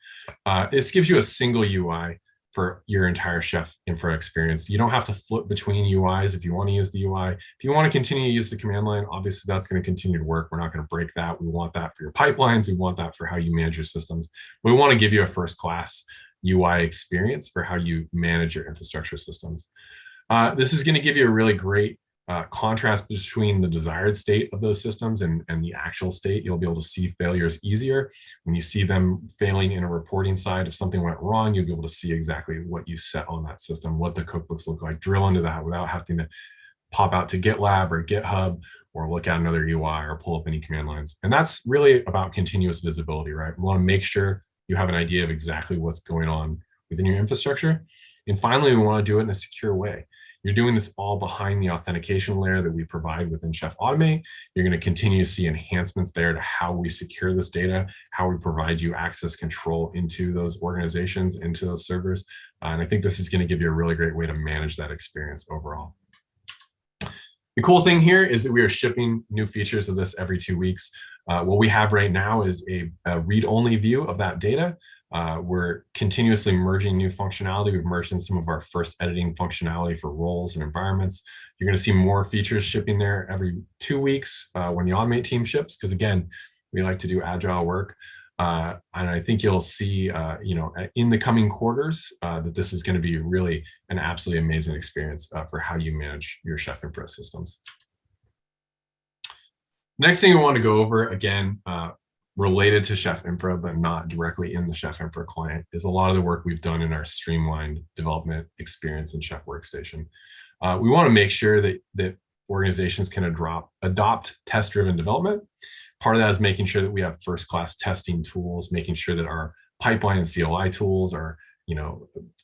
This gives you a single UI for your entire Chef Infra experience. You don't have to flip between UIs if you want to use the UI. If you want to continue to use the command line, obviously that's going to continue to work. We're not going to break that. We want that for your pipelines. We want that for how you manage your systems. We want to give you a first-class UI experience for how you manage your infrastructure systems. This is going to give you a really great contrast between the desired state of those systems and the actual state. You'll be able to see failures easier. When you see them failing in a reporting side, if something went wrong, you'll be able to see exactly what you set on that system, what the cookbooks look like, drill into that without having to pop out to GitLab or GitHub or look at another UI or pull up any command lines. And that's really about continuous visibility, right? We want to make sure you have an idea of exactly what's going on within your infrastructure. And finally, we want to do it in a secure way. You're doing this all behind the authentication layer that we provide within Chef Automate. You're going to continue to see enhancements there to how we secure this data, how we provide you access control into those organizations, into those servers. And I think this is going to give you a really great way to manage that experience overall. The cool thing here is that we are shipping new features of this every 2 weeks. What we have right now is a read-only view of that data. We're continuously merging new functionality. We've merged in some of our first editing functionality for roles and environments. You're going to see more features shipping there every 2 weeks when the Automate team ships, because again, we like to do agile work. And I think you'll see, in the coming quarters, that this is going to be really an absolutely amazing experience for how you manage your Chef Infra systems. Next thing I want to go over, again, related to Chef Infra, but not directly in the Chef Infra client, is a lot of the work we've done in our Streamlined development experience in Chef Workstation. We want to make sure that organizations can adopt test-driven development. Part of that is making sure that we have first-class testing tools, making sure that our pipeline and CLI tools are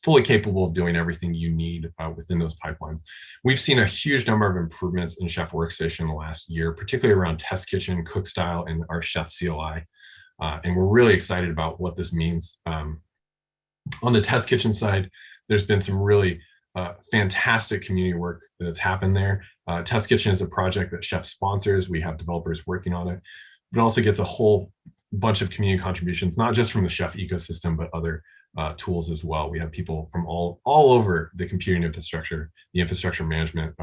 fully capable of doing everything you need within those pipelines. We've seen a huge number of improvements in Chef Workstation in the last year, particularly around Test Kitchen, Cookstyle, and our Chef CLI. And we're really excited about what this means. On the Test Kitchen side, there's been some really fantastic community work that's happened there. Test Kitchen is a project that Chef sponsors. We have developers working on it, but it also gets a whole bunch of community contributions, not just from the Chef ecosystem, but other tools as well. We have people from all over the computing infrastructure, the infrastructure management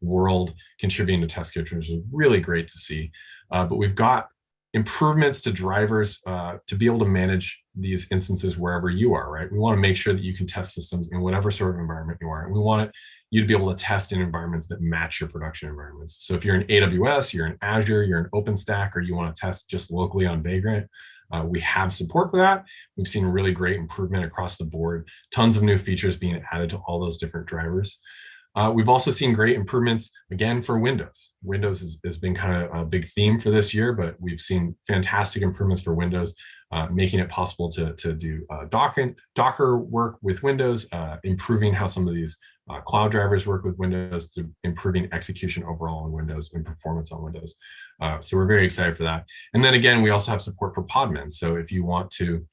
world contributing to Test Kitchen, which is really great to see. But we've got improvements to drivers to be able to manage these instances wherever you are, right? We want to make sure that you can test systems in whatever sort of environment you are. And we want you to be able to test in environments that match your production environments. So if you're in AWS, you're in Azure, you're in OpenStack, or you want to test just locally on Vagrant, we have support for that. We've seen really great improvement across the board, tons of new features being added to all those different drivers. We've also seen great improvements, again, for Windows. Windows has been kind of a big theme for this year, but we've seen fantastic improvements for Windows, making it possible to do Docker work with Windows, improving how some of these cloud drivers work with Windows, to improving execution overall on Windows and performance on Windows. So we're very excited for that. And then again, we also have support for Podman. So if you want to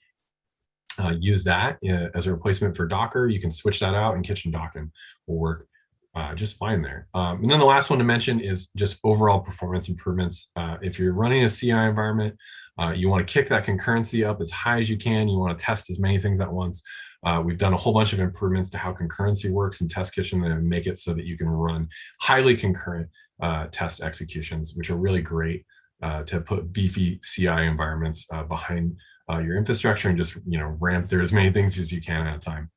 use that as a replacement for Docker, you can switch that out, and Kitchen Docking will work just fine there. And then the last one to mention is just overall performance improvements. If you're running a CI environment, you want to kick that concurrency up as high as you can. You want to test as many things at once. We've done a whole bunch of improvements to how concurrency works in Test Kitchen that make it so that you can run highly concurrent test executions, which are really great to put beefy CI environments behind your infrastructure and just ramp through as many things as you can at a time.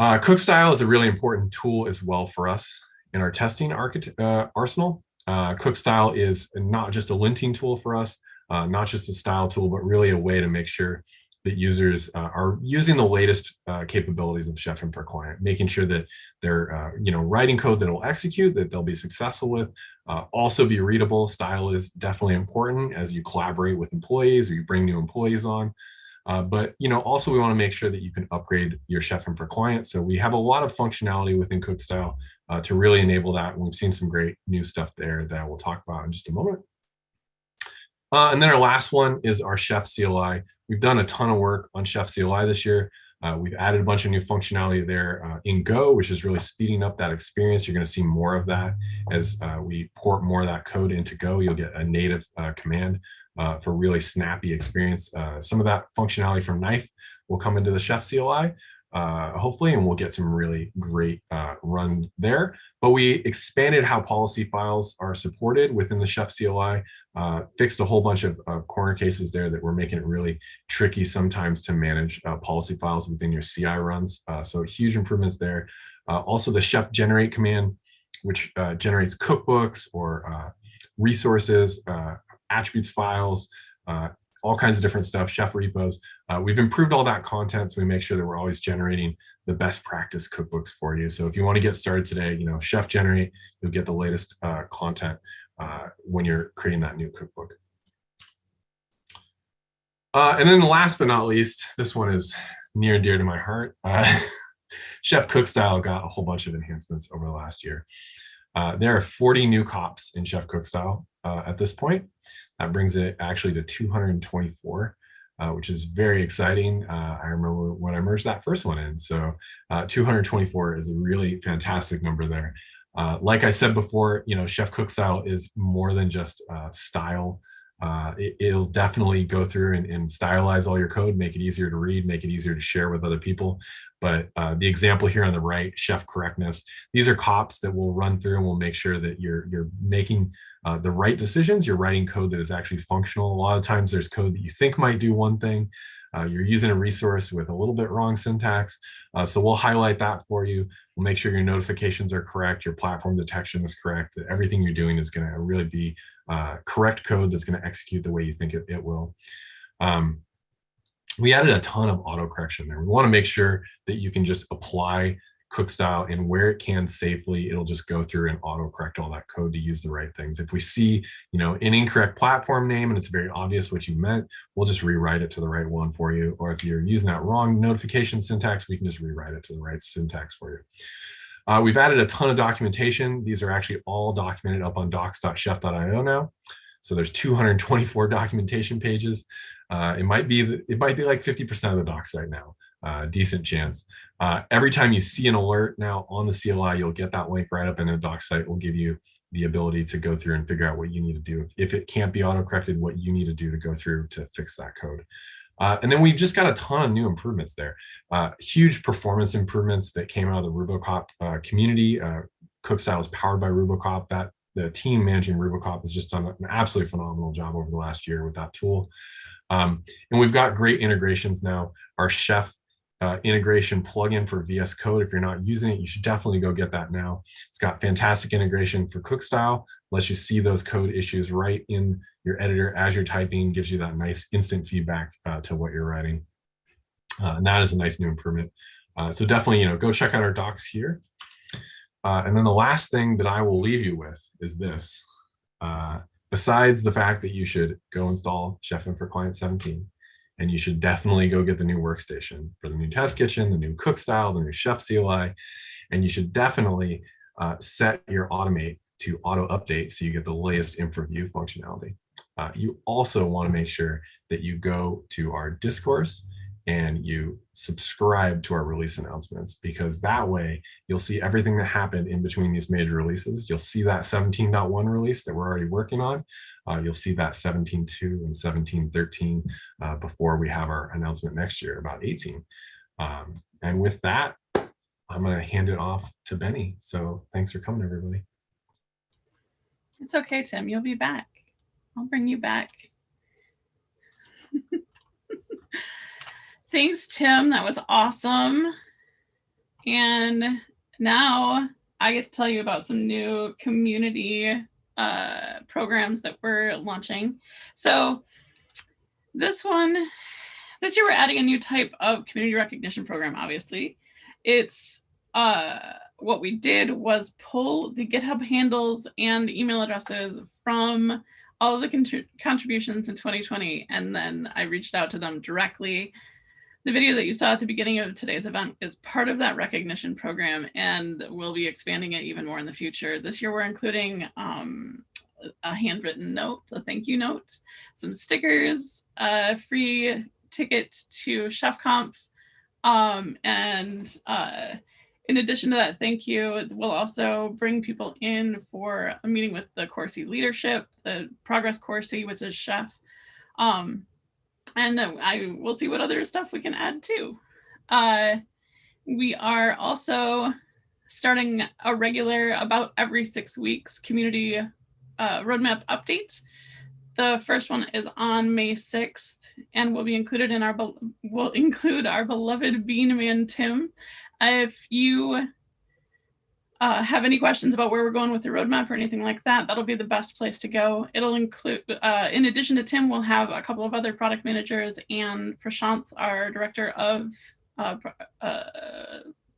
Cookstyle is a really important tool as well for us in our testing arsenal. Cookstyle is not just a linting tool for us, not just a style tool, but really a way to make sure that users are using the latest capabilities of Chef Infra Client, making sure that they're writing code that will execute, that they'll be successful with, also be readable. Style is definitely important as you collaborate with employees or you bring new employees on. But also we want to make sure that you can upgrade your Chef Infra Client. So we have a lot of functionality within Cookstyle to really enable that. And we've seen some great new stuff there that we'll talk about in just a moment. And then our last one is our Chef CLI. We've done a ton of work on Chef CLI this year. We've added a bunch of new functionality there in Go, which is really speeding up that experience. You're going to see more of that as we port more of that code into Go. You'll get a native command for really snappy experience. Some of that functionality from Knife will come into the Chef CLI, hopefully, and we'll get some really great run there. But we expanded how policy files are supported within the Chef CLI, fixed a whole bunch of corner cases there that were making it really tricky sometimes to manage policy files within your CI runs. So huge improvements there. Also the Chef Generate command, which generates cookbooks or resources, attributes files, all kinds of different stuff, chef repos. We've improved all that content, so we make sure that we're always generating the best practice cookbooks for you. So if you want to get started today, Chef Generate, you'll get the latest content when you're creating that new cookbook. And then last but not least, this one is near and dear to my heart. Chef Cookstyle got a whole bunch of enhancements over the last year. There are 40 new cops in Chef Cookstyle at this point. That brings it actually to 224, which is very exciting. I remember when I merged that first one in. So 224 is a really fantastic number there. Like I said before, Chef Cookstyle is more than just style. It'll definitely go through and stylize all your code, make it easier to read, make it easier to share with other people. But the example here on the right, Chef Correctness, these are cops that will run through and will make sure that you're making the right decisions. You're writing code that is actually functional. A lot of times there's code that you think might do one thing. You're using a resource with a little bit wrong syntax. So we'll highlight that for you. We'll make sure your notifications are correct, your platform detection is correct, that everything you're doing is going to really be correct code that's going to execute the way you think it will. We added a ton of auto correction there. We want to make sure that you can just apply Cookstyle, and where it can safely, it'll just go through and auto correct all that code to use the right things. If we see, an incorrect platform name and it's very obvious what you meant, we'll just rewrite it to the right one for you. Or if you're using that wrong notification syntax, we can just rewrite it to the right syntax for you. We've added a ton of documentation. These are actually all documented up on docs.chef.io now. So there's 224 documentation pages. It might be like 50% of the docs right now. Decent chance. Every time you see an alert now on the CLI, you'll get that link right up in the doc site. Will give you the ability to go through and figure out what you need to do. If it can't be auto-corrected, what you need to do to go through to fix that code. And then we just got a ton of new improvements there. Huge performance improvements that came out of the Rubocop community. Cookstyle is powered by Rubocop. The team managing Rubocop has just done an absolutely phenomenal job over the last year with that tool. And we've got great integrations now. Our Chef integration plugin for VS Code, if you're not using it, you should definitely go get that now. It's got fantastic integration for Cookstyle, lets you see those code issues right in your editor as you're typing, gives you that nice instant feedback to what you're writing. And that is a nice new improvement. So definitely, go check out our docs here. And then the last thing that I will leave you with is this. Besides the fact that you should go install Chef Infra Client 17, and you should definitely go get the new Workstation for the new Test Kitchen, the new Cookstyle, the new Chef CLI, and you should definitely set your Automate to auto update so you get the latest InfraView functionality. You also want to make sure that you go to our discourse and you subscribe to our release announcements, because that way you'll see everything that happened in between these major releases. You'll see that 17.1 release that we're already working on. You'll see that 17.2 and 17.13 before we have our announcement next year about 18. And with that, I'm going to hand it off to Benny. So thanks for coming, everybody. It's okay, Tim. You'll be back. I'll bring you back. Thanks, Tim. That was awesome. And now I get to tell you about some new community programs that we're launching. So this year we're adding a new type of community recognition program, obviously. It's what we did was pull the GitHub handles and email addresses from all of the contributions in 2020, and then I reached out to them directly. The video that you saw at the beginning of today's event is part of that recognition program, and we'll be expanding it even more in the future. This year, we're including a handwritten note, a thank you note, some stickers, a free ticket to ChefConf, and in addition to that thank you, we'll also bring people in for a meeting with the Corsi leadership, the Progress Corsi, which is Chef. And we'll see what other stuff we can add too. We are also starting a regular, about every 6 weeks, community roadmap update. The first one is on May 6th, and will be included in we'll include our beloved Bean Man Tim. If you have any questions about where we're going with the roadmap or anything like that, that'll be the best place to go. It'll include, in addition to Tim, we'll have a couple of other product managers and Prashanth, our director of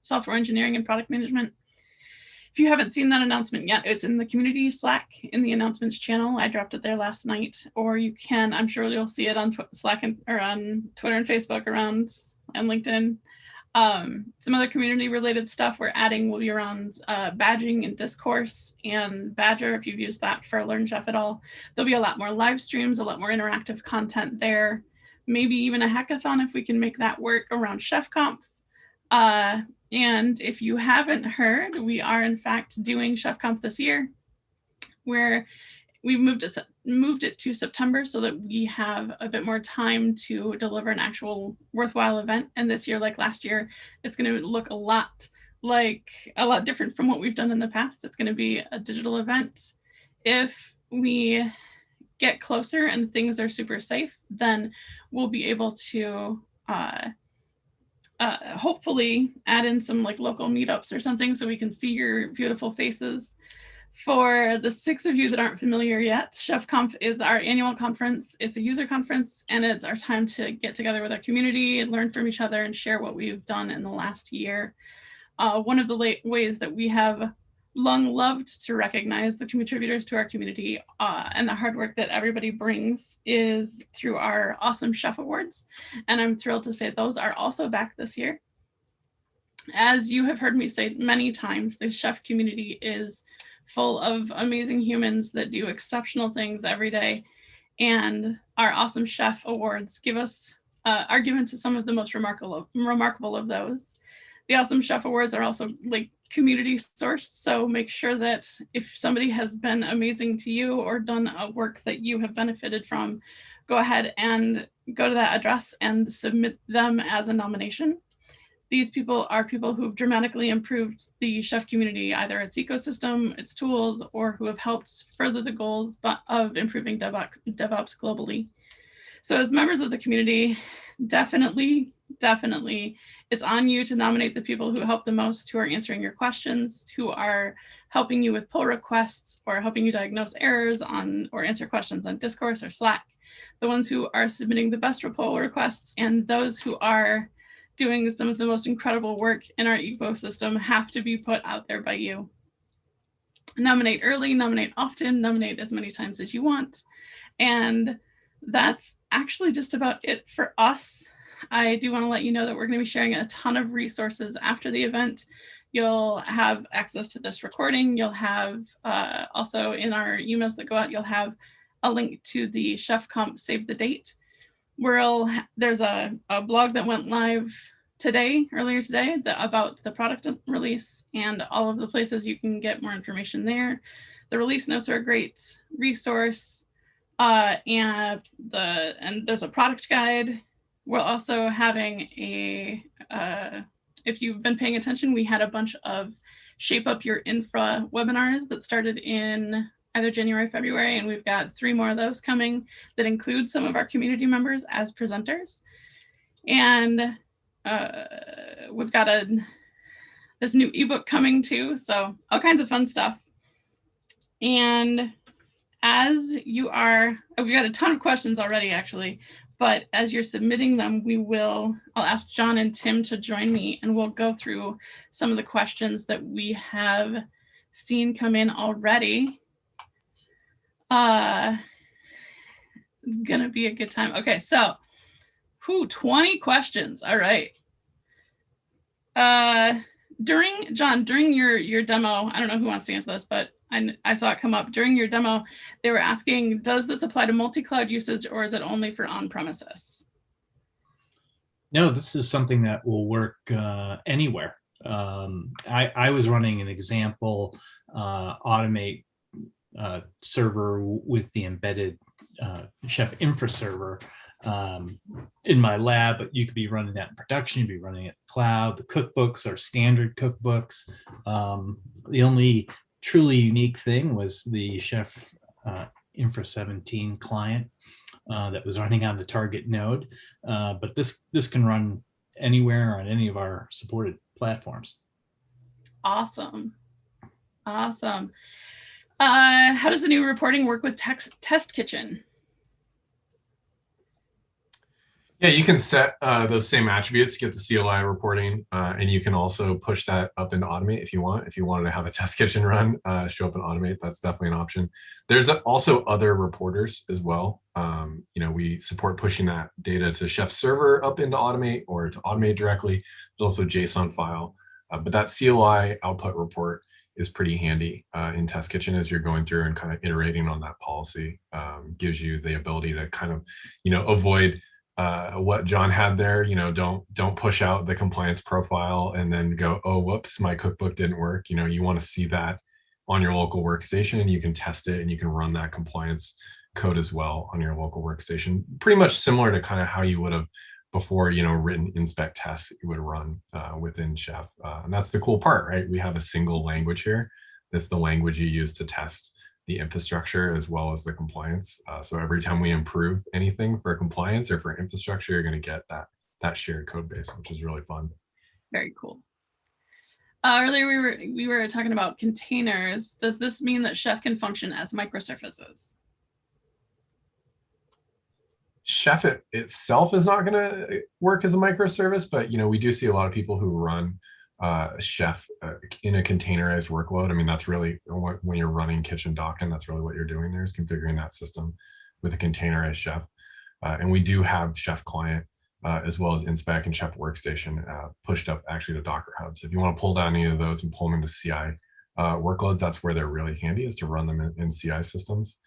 software engineering and product management. If you haven't seen that announcement yet, it's in the community Slack in the announcements channel. I dropped it there last night, or you can, I'm sure you'll see it on Slack or on Twitter and Facebook and LinkedIn. Some other community related stuff we're adding will be around badging and discourse and Badger, if you've used that for Learn Chef at all. There'll be a lot more live streams, a lot more interactive content there, maybe even a hackathon if we can make that work around ChefConf. And if you haven't heard, we are in fact doing ChefConf this year, where we've moved it to September so that we have a bit more time to deliver an actual worthwhile event. And this year, like last year, it's going to look a lot different from what we've done in the past. It's going to be a digital event. If we get closer and things are super safe, then we'll be able to hopefully add in some like local meetups or something so we can see your beautiful faces. For the 6 of you that aren't familiar yet, ChefConf is our annual conference. It's a user conference, and it's our time to get together with our community and learn from each other and share what we've done in the last year. One of the ways that we have long loved to recognize the contributors to our community and the hard work that everybody brings is through our awesome chef awards. And I'm thrilled to say those are also back this year. As you have heard me say many times, the chef community is full of amazing humans that do exceptional things every day. And our awesome chef awards are given to some of the most remarkable of those. The awesome chef awards are also like community sourced. So make sure that if somebody has been amazing to you or done a work that you have benefited from, go ahead and go to that address and submit them as a nomination. These people are people who've dramatically improved the chef community, either its ecosystem, its tools, or who have helped further the goals of improving DevOps globally. So as members of the community, definitely, it's on you to nominate the people who help the most, who are answering your questions, who are helping you with pull requests, or helping you diagnose errors or answer questions on Discourse or Slack, the ones who are submitting the best pull requests, and those who are doing some of the most incredible work in our ecosystem have to be put out there by you. Nominate early, nominate often, nominate as many times as you want. And that's actually just about it for us. I do want to let you know that we're going to be sharing a ton of resources after the event. You'll have access to this recording. You'll have also in our emails that go out, you'll have a link to the ChefConf Save the Date. there's a blog that went live earlier today, about the product there's and all of the places you can get more information there. The release notes are a great resource, and there's a product guide. We're also having if you've been paying attention, we had a bunch of Shape Up Your Infra webinars that started in either January or February, and we've got 3 more of those coming that include some of our community members as presenters. And we've got this new ebook coming too, so all kinds of fun stuff. And we've got a ton of questions already actually, but as you're submitting them, I'll ask John and Tim to join me, and we'll go through some of the questions that we have seen come in already. It's gonna be a good time. Okay, so 20 questions. All right. During your demo, I don't know who wants to answer this, but I saw it come up during your demo. They were asking, does this apply to multi-cloud usage, or is it only for on-premises? No, this is something that will work anywhere. I was running an example automate server with the embedded Chef Infra server in my lab, but you could be running that in production, you'd be running it in the cloud. The cookbooks are standard cookbooks. The only truly unique thing was the Chef Infra 17 client that was running on the target node, but this can run anywhere on any of our supported platforms. Awesome. How does the new reporting work with Test Kitchen? Yeah, you can set those same attributes, get the CLI reporting, and you can also push that up into Automate if you want. If you wanted to have a Test Kitchen run, show up in Automate, that's definitely an option. There's also other reporters as well. We support pushing that data to Chef server up into Automate or to Automate directly. There's also a JSON file, but that CLI output report is pretty handy in Test Kitchen as you're going through and kind of iterating on that policy. Gives you the ability to kind of, avoid what John had there. Don't push out the compliance profile and then go, oh, whoops, my cookbook didn't work. You want to see that on your local workstation, and you can test it and you can run that compliance code as well on your local workstation. Pretty much similar to kind of how you would have before, written InSpec tests that you would run within Chef. And that's the cool part, right? We have a single language here. That's the language you use to test the infrastructure as well as the compliance. So every time we improve anything for compliance or for infrastructure, you're going to get that shared code base, which is really fun. Very cool. Earlier we were talking about containers. Does this mean that Chef can function as microservices? Chef itself is not going to work as a microservice, but we do see a lot of people who run Chef in a containerized workload. I mean, that's really when you're running kitchen docking, that's really what you're doing there, is configuring that system with a containerized Chef. And we do have Chef Client as well as InSpec and Chef Workstation pushed up actually to Docker Hub. So if you want to pull down any of those and pull them into CI workloads, that's where they're really handy, is to run them in CI systems.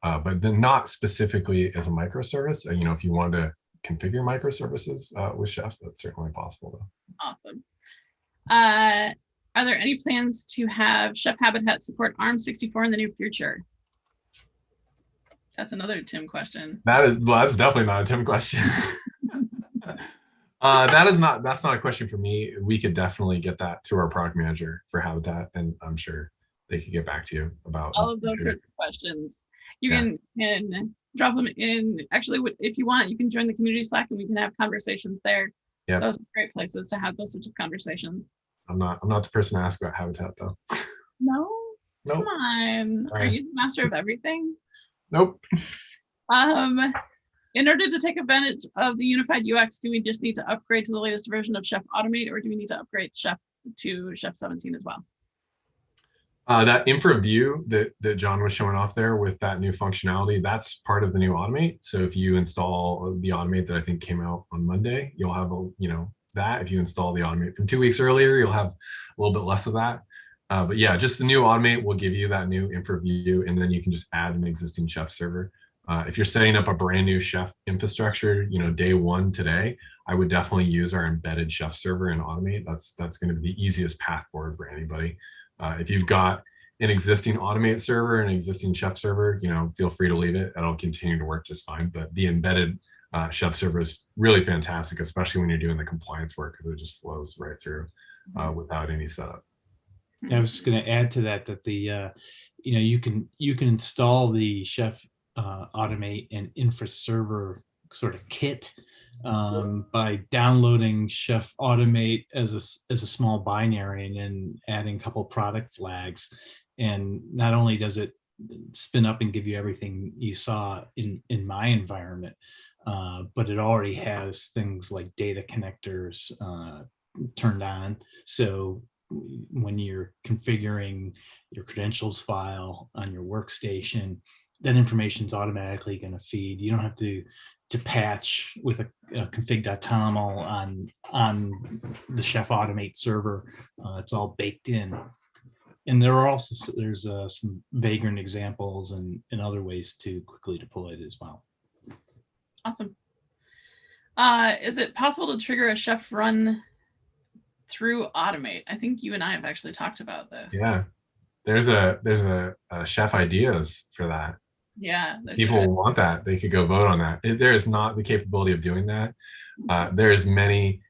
But then not specifically as a microservice. If you want to configure microservices with Chef, that's certainly possible though. Awesome. Are there any plans to have Chef Habitat support ARM64 in the near future? That's another Tim question. That's definitely not a Tim question. That's not a question for me. We could definitely get that to our product manager for Habitat, and I'm sure they could get back to you about all of those sorts of questions. You can drop them in. Actually, if you want, you can join the community Slack and we can have conversations there. Yeah, those are great places to have those sorts of conversations. I'm not the person to ask about Habitat though. No? Nope. Come on. Are you the master of everything? Nope. In order to take advantage of the unified UX, do we just need to upgrade to the latest version of Chef Automate, or do we need to upgrade Chef to Chef 17 as well? That infra view that John was showing off there with that new functionality, that's part of the new Automate. So if you install the Automate that I think came out on Monday, you'll have that. If you install the Automate from 2 weeks earlier, you'll have a little bit less of that. But yeah, just the new Automate will give you that new infra view, and then you can just add an existing Chef server If you're setting up a brand new Chef infrastructure, day one today, I would definitely use our embedded Chef server and automate. That's going to be the easiest path forward for anybody. If you've got an existing automate server and an existing Chef server, feel free to leave it. That'll continue to work just fine. But the embedded Chef server is really fantastic, especially when you're doing the compliance work, because it just flows right through without any setup. I was just going to add to that the you can install the Chef Automate and Infra Server sort of kit by downloading Chef Automate as a small binary and then adding a couple product flags. And not only does it spin up and give you everything you saw in my environment, but it already has things like data connectors turned on. So when you're configuring your credentials file on your workstation, that information is automatically going to feed. You don't have to patch with a config.toml on the Chef Automate server. It's all baked in. And there's some Vagrant examples and other ways to quickly deploy it as well. Awesome. Is it possible to trigger a Chef run through Automate? I think you and I have actually talked about this. Yeah, there's a Chef ideas for that. Yeah, people want that. They could go vote on that. There is not the capability of doing that. There's many.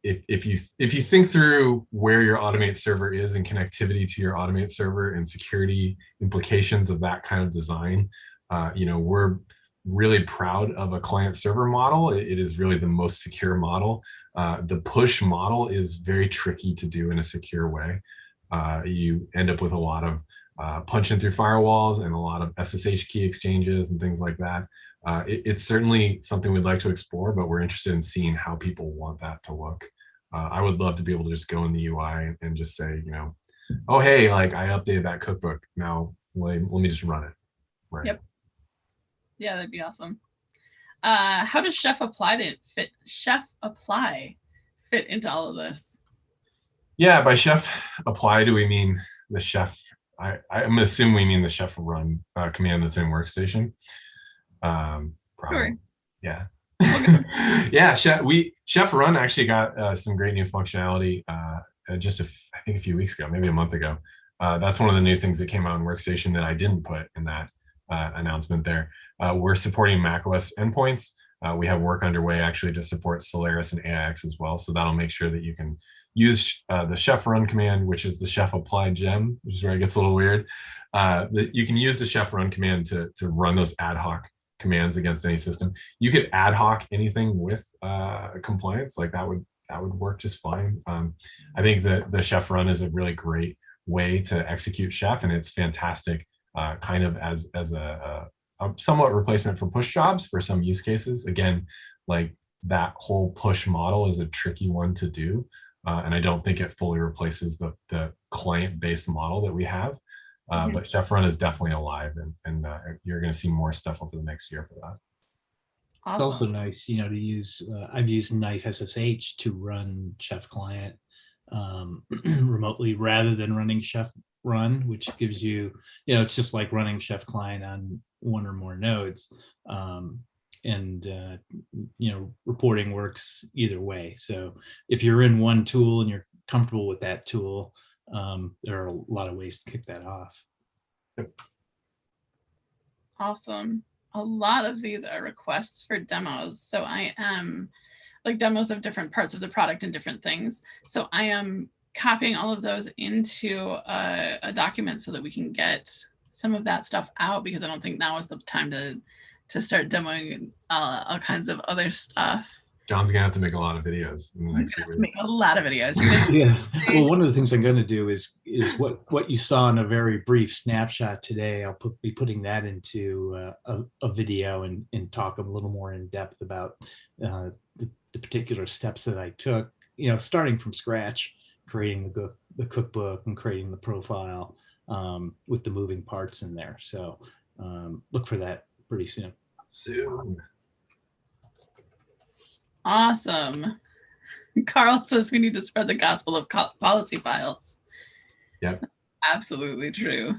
If you think through where your Automate server is and connectivity to your Automate server and security implications of that kind of design, we're really proud of a client server model. It is really the most secure model. The push model is very tricky to do in a secure way. You end up with a lot of punching through firewalls and a lot of SSH key exchanges and things like that. It's certainly something we'd like to explore, but we're interested in seeing how people want that to look. I would love to be able to just go in the UI and just say, oh, hey, like I updated that cookbook. Now let me just run it. Right. Yep. Yeah, that'd be awesome. How does Chef Apply fit into all of this? Yeah, by Chef Apply, do we mean the Chef? I'm gonna assume we mean the Chef run command that's in Workstation. Probably. Sure. Yeah. Okay. Yeah, Chef run actually got some great new functionality just I think a few weeks ago, maybe a month ago. That's one of the new things that came out in Workstation that I didn't put in that announcement there. We're supporting macOS endpoints. We have work underway actually to support Solaris and AIX as well. So that'll make sure that you can use the Chef run command, which is the Chef Apply gem, which is where it gets a little weird. That you can use the Chef run command to run those ad hoc commands against any system. You could ad hoc anything with compliance, like that would work just fine. I think that the Chef run is a really great way to execute Chef, and it's fantastic kind of as a somewhat replacement for push jobs for some use cases. Again, like that whole push model is a tricky one to do. And I don't think it fully replaces the client-based model that we have. But Chef Run is definitely alive, and you're going to see more stuff over the next year for that. Awesome. It's also nice, to use. I've used Knife SSH to run Chef Client remotely rather than running Chef Run, which gives you, it's just like running Chef Client on one or more nodes. Reporting works either way. So if you're in one tool and you're comfortable with that tool, there are a lot of ways to kick that off. Awesome. A lot of these are requests for demos. So I am like demos of different parts of the product and different things. So I am copying all of those into a document so that we can get some of that stuff out, because I don't think now is the time to start demoing all kinds of other stuff. John's gonna have to make a lot of videos in the next few weeks. Make a lot of videos. Yeah. Well, one of the things I'm going to do is what you saw in a very brief snapshot today. I'll be putting that into a video and talk a little more in depth about the particular steps that I took. Starting from scratch, creating the cookbook and creating the profile with the moving parts in there. So look for that pretty soon. Awesome. Carl says we need to spread the gospel of policy files. Yep. Absolutely true.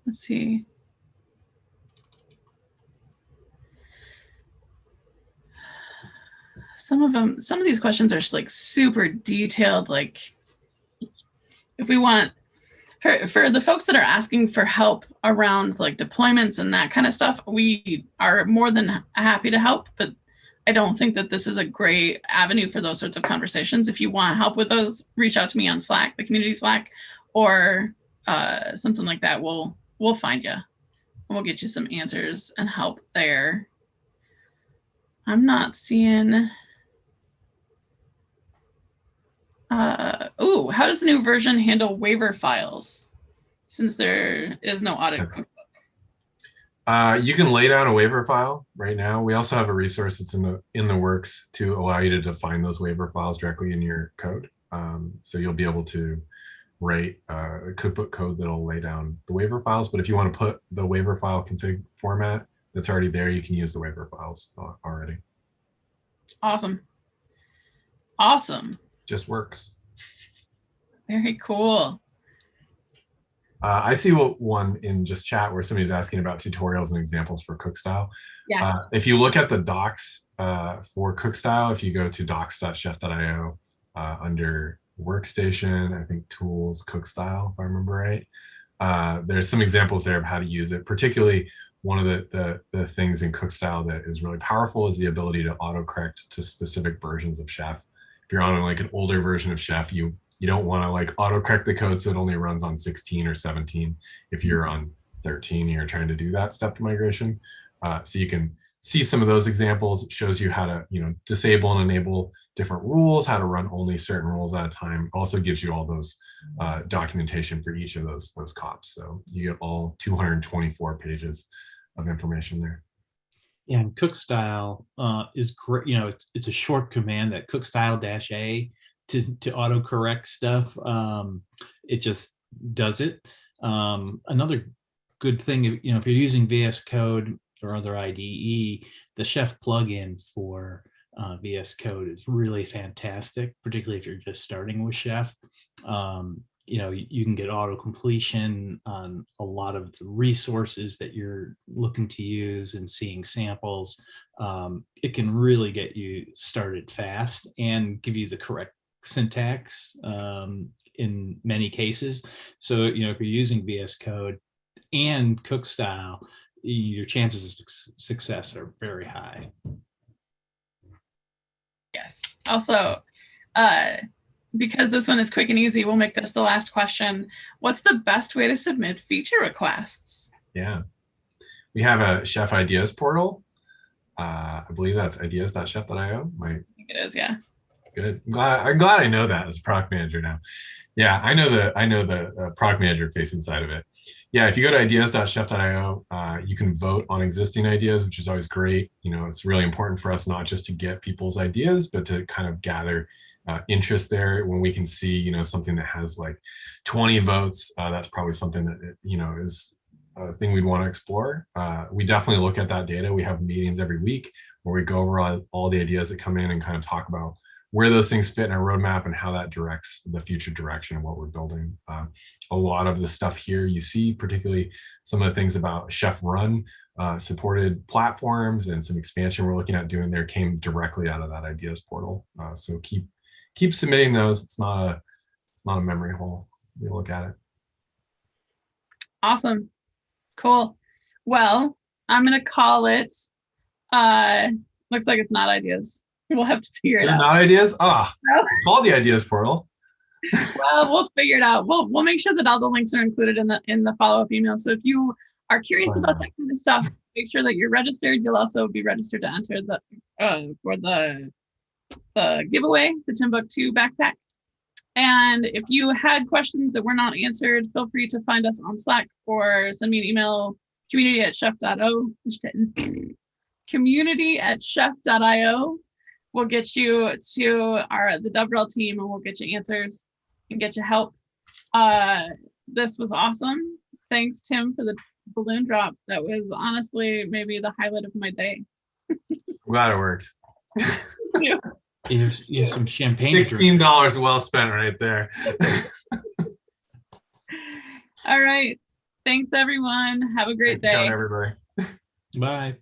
let's see. Some of these questions are like super detailed. Like if we want, for the folks that are asking for help around like deployments and that kind of stuff, we are more than happy to help, but I don't think that this is a great avenue for those sorts of conversations. If you want help with those, reach out to me on Slack, the community Slack, or something like that. We'll find you and we'll get you some answers and help there. I'm not seeing. How does the new version handle waiver files since there is no audit cookbook? You can lay down a waiver file right now. We also have a resource that's in the works to allow you to define those waiver files directly in your code. So you'll be able to write a cookbook code that'll lay down the waiver files. But if you want to put the waiver file config format that's already there, you can use the waiver files already. Awesome. Awesome. Just works. Very cool. I see one in just chat where somebody's asking about tutorials and examples for Cookstyle. Yeah. If you look at the docs for Cookstyle, if you go to docs.chef.io under Workstation, I think tools, Cookstyle, if I remember right, there's some examples there of how to use it. Particularly, one of the things in Cookstyle that is really powerful is the ability to autocorrect to specific versions of Chef. If you're on like an older version of Chef, you don't want to like autocorrect the code so it only runs on 16 or 17. If you're on 13, you're trying to do that step migration. So you can see some of those examples. It shows you how to disable and enable different rules, how to run only certain rules at a time. Also gives you all those documentation for each of those cops. So you get all 224 pages of information there. Yeah, and Cookstyle is great. It's a short command, that Cookstyle-A to autocorrect stuff. It just does it. Another good thing, if you're using VS Code or other IDE, the Chef plugin for VS Code is really fantastic, particularly if you're just starting with Chef. You can get auto completion on a lot of the resources that you're looking to use and seeing samples. It can really get you started fast and give you the correct syntax in many cases. So, if you're using VS Code and Cookstyle, your chances of success are very high. Yes. Also, because this one is quick and easy, we'll make this the last question. What's the best way to submit feature requests? Yeah. We have a Chef Ideas portal. I believe that's ideas.chef.io. I think it is, yeah. Good. I'm glad I know that as product manager now. Yeah, I know the product manager facing side of it. Yeah, if you go to ideas.chef.io, you can vote on existing ideas, which is always great. It's really important for us not just to get people's ideas, but to kind of gather interest there. When we can see, something that has like 20 votes, that's probably something that, is a thing we'd want to explore. We definitely look at that data. We have meetings every week where we go over all the ideas that come in and kind of talk about where those things fit in our roadmap and how that directs the future direction of what we're building. A lot of the stuff here you see, particularly some of the things about Chef Run supported platforms and some expansion we're looking at doing there, came directly out of that ideas portal. So keep submitting those. It's not a memory hole. We look at it. Awesome. Cool. Well, I'm gonna call it. Looks like it's not ideas. We'll have to figure it out. Not ideas? No. Call the ideas portal. Well, we'll figure it out. We'll make sure that all the links are included in the follow-up email. So if you are curious about that kind of stuff, make sure that you're registered. You'll also be registered to enter for the giveaway, the Timbuktu backpack. And if you had questions that were not answered, feel free to find us on Slack or send me an email, community@chef.io. community@chef.io. We'll get you to the DevRel team and we'll get you answers and get you help. This was awesome. Thanks, Tim, for the balloon drop. That was honestly maybe the highlight of my day. I'm glad it worked. Yeah. You have some champagne. $16 well spent right there. All right. Thanks, everyone. Have a great Thanks for coming, day. everybody. Bye.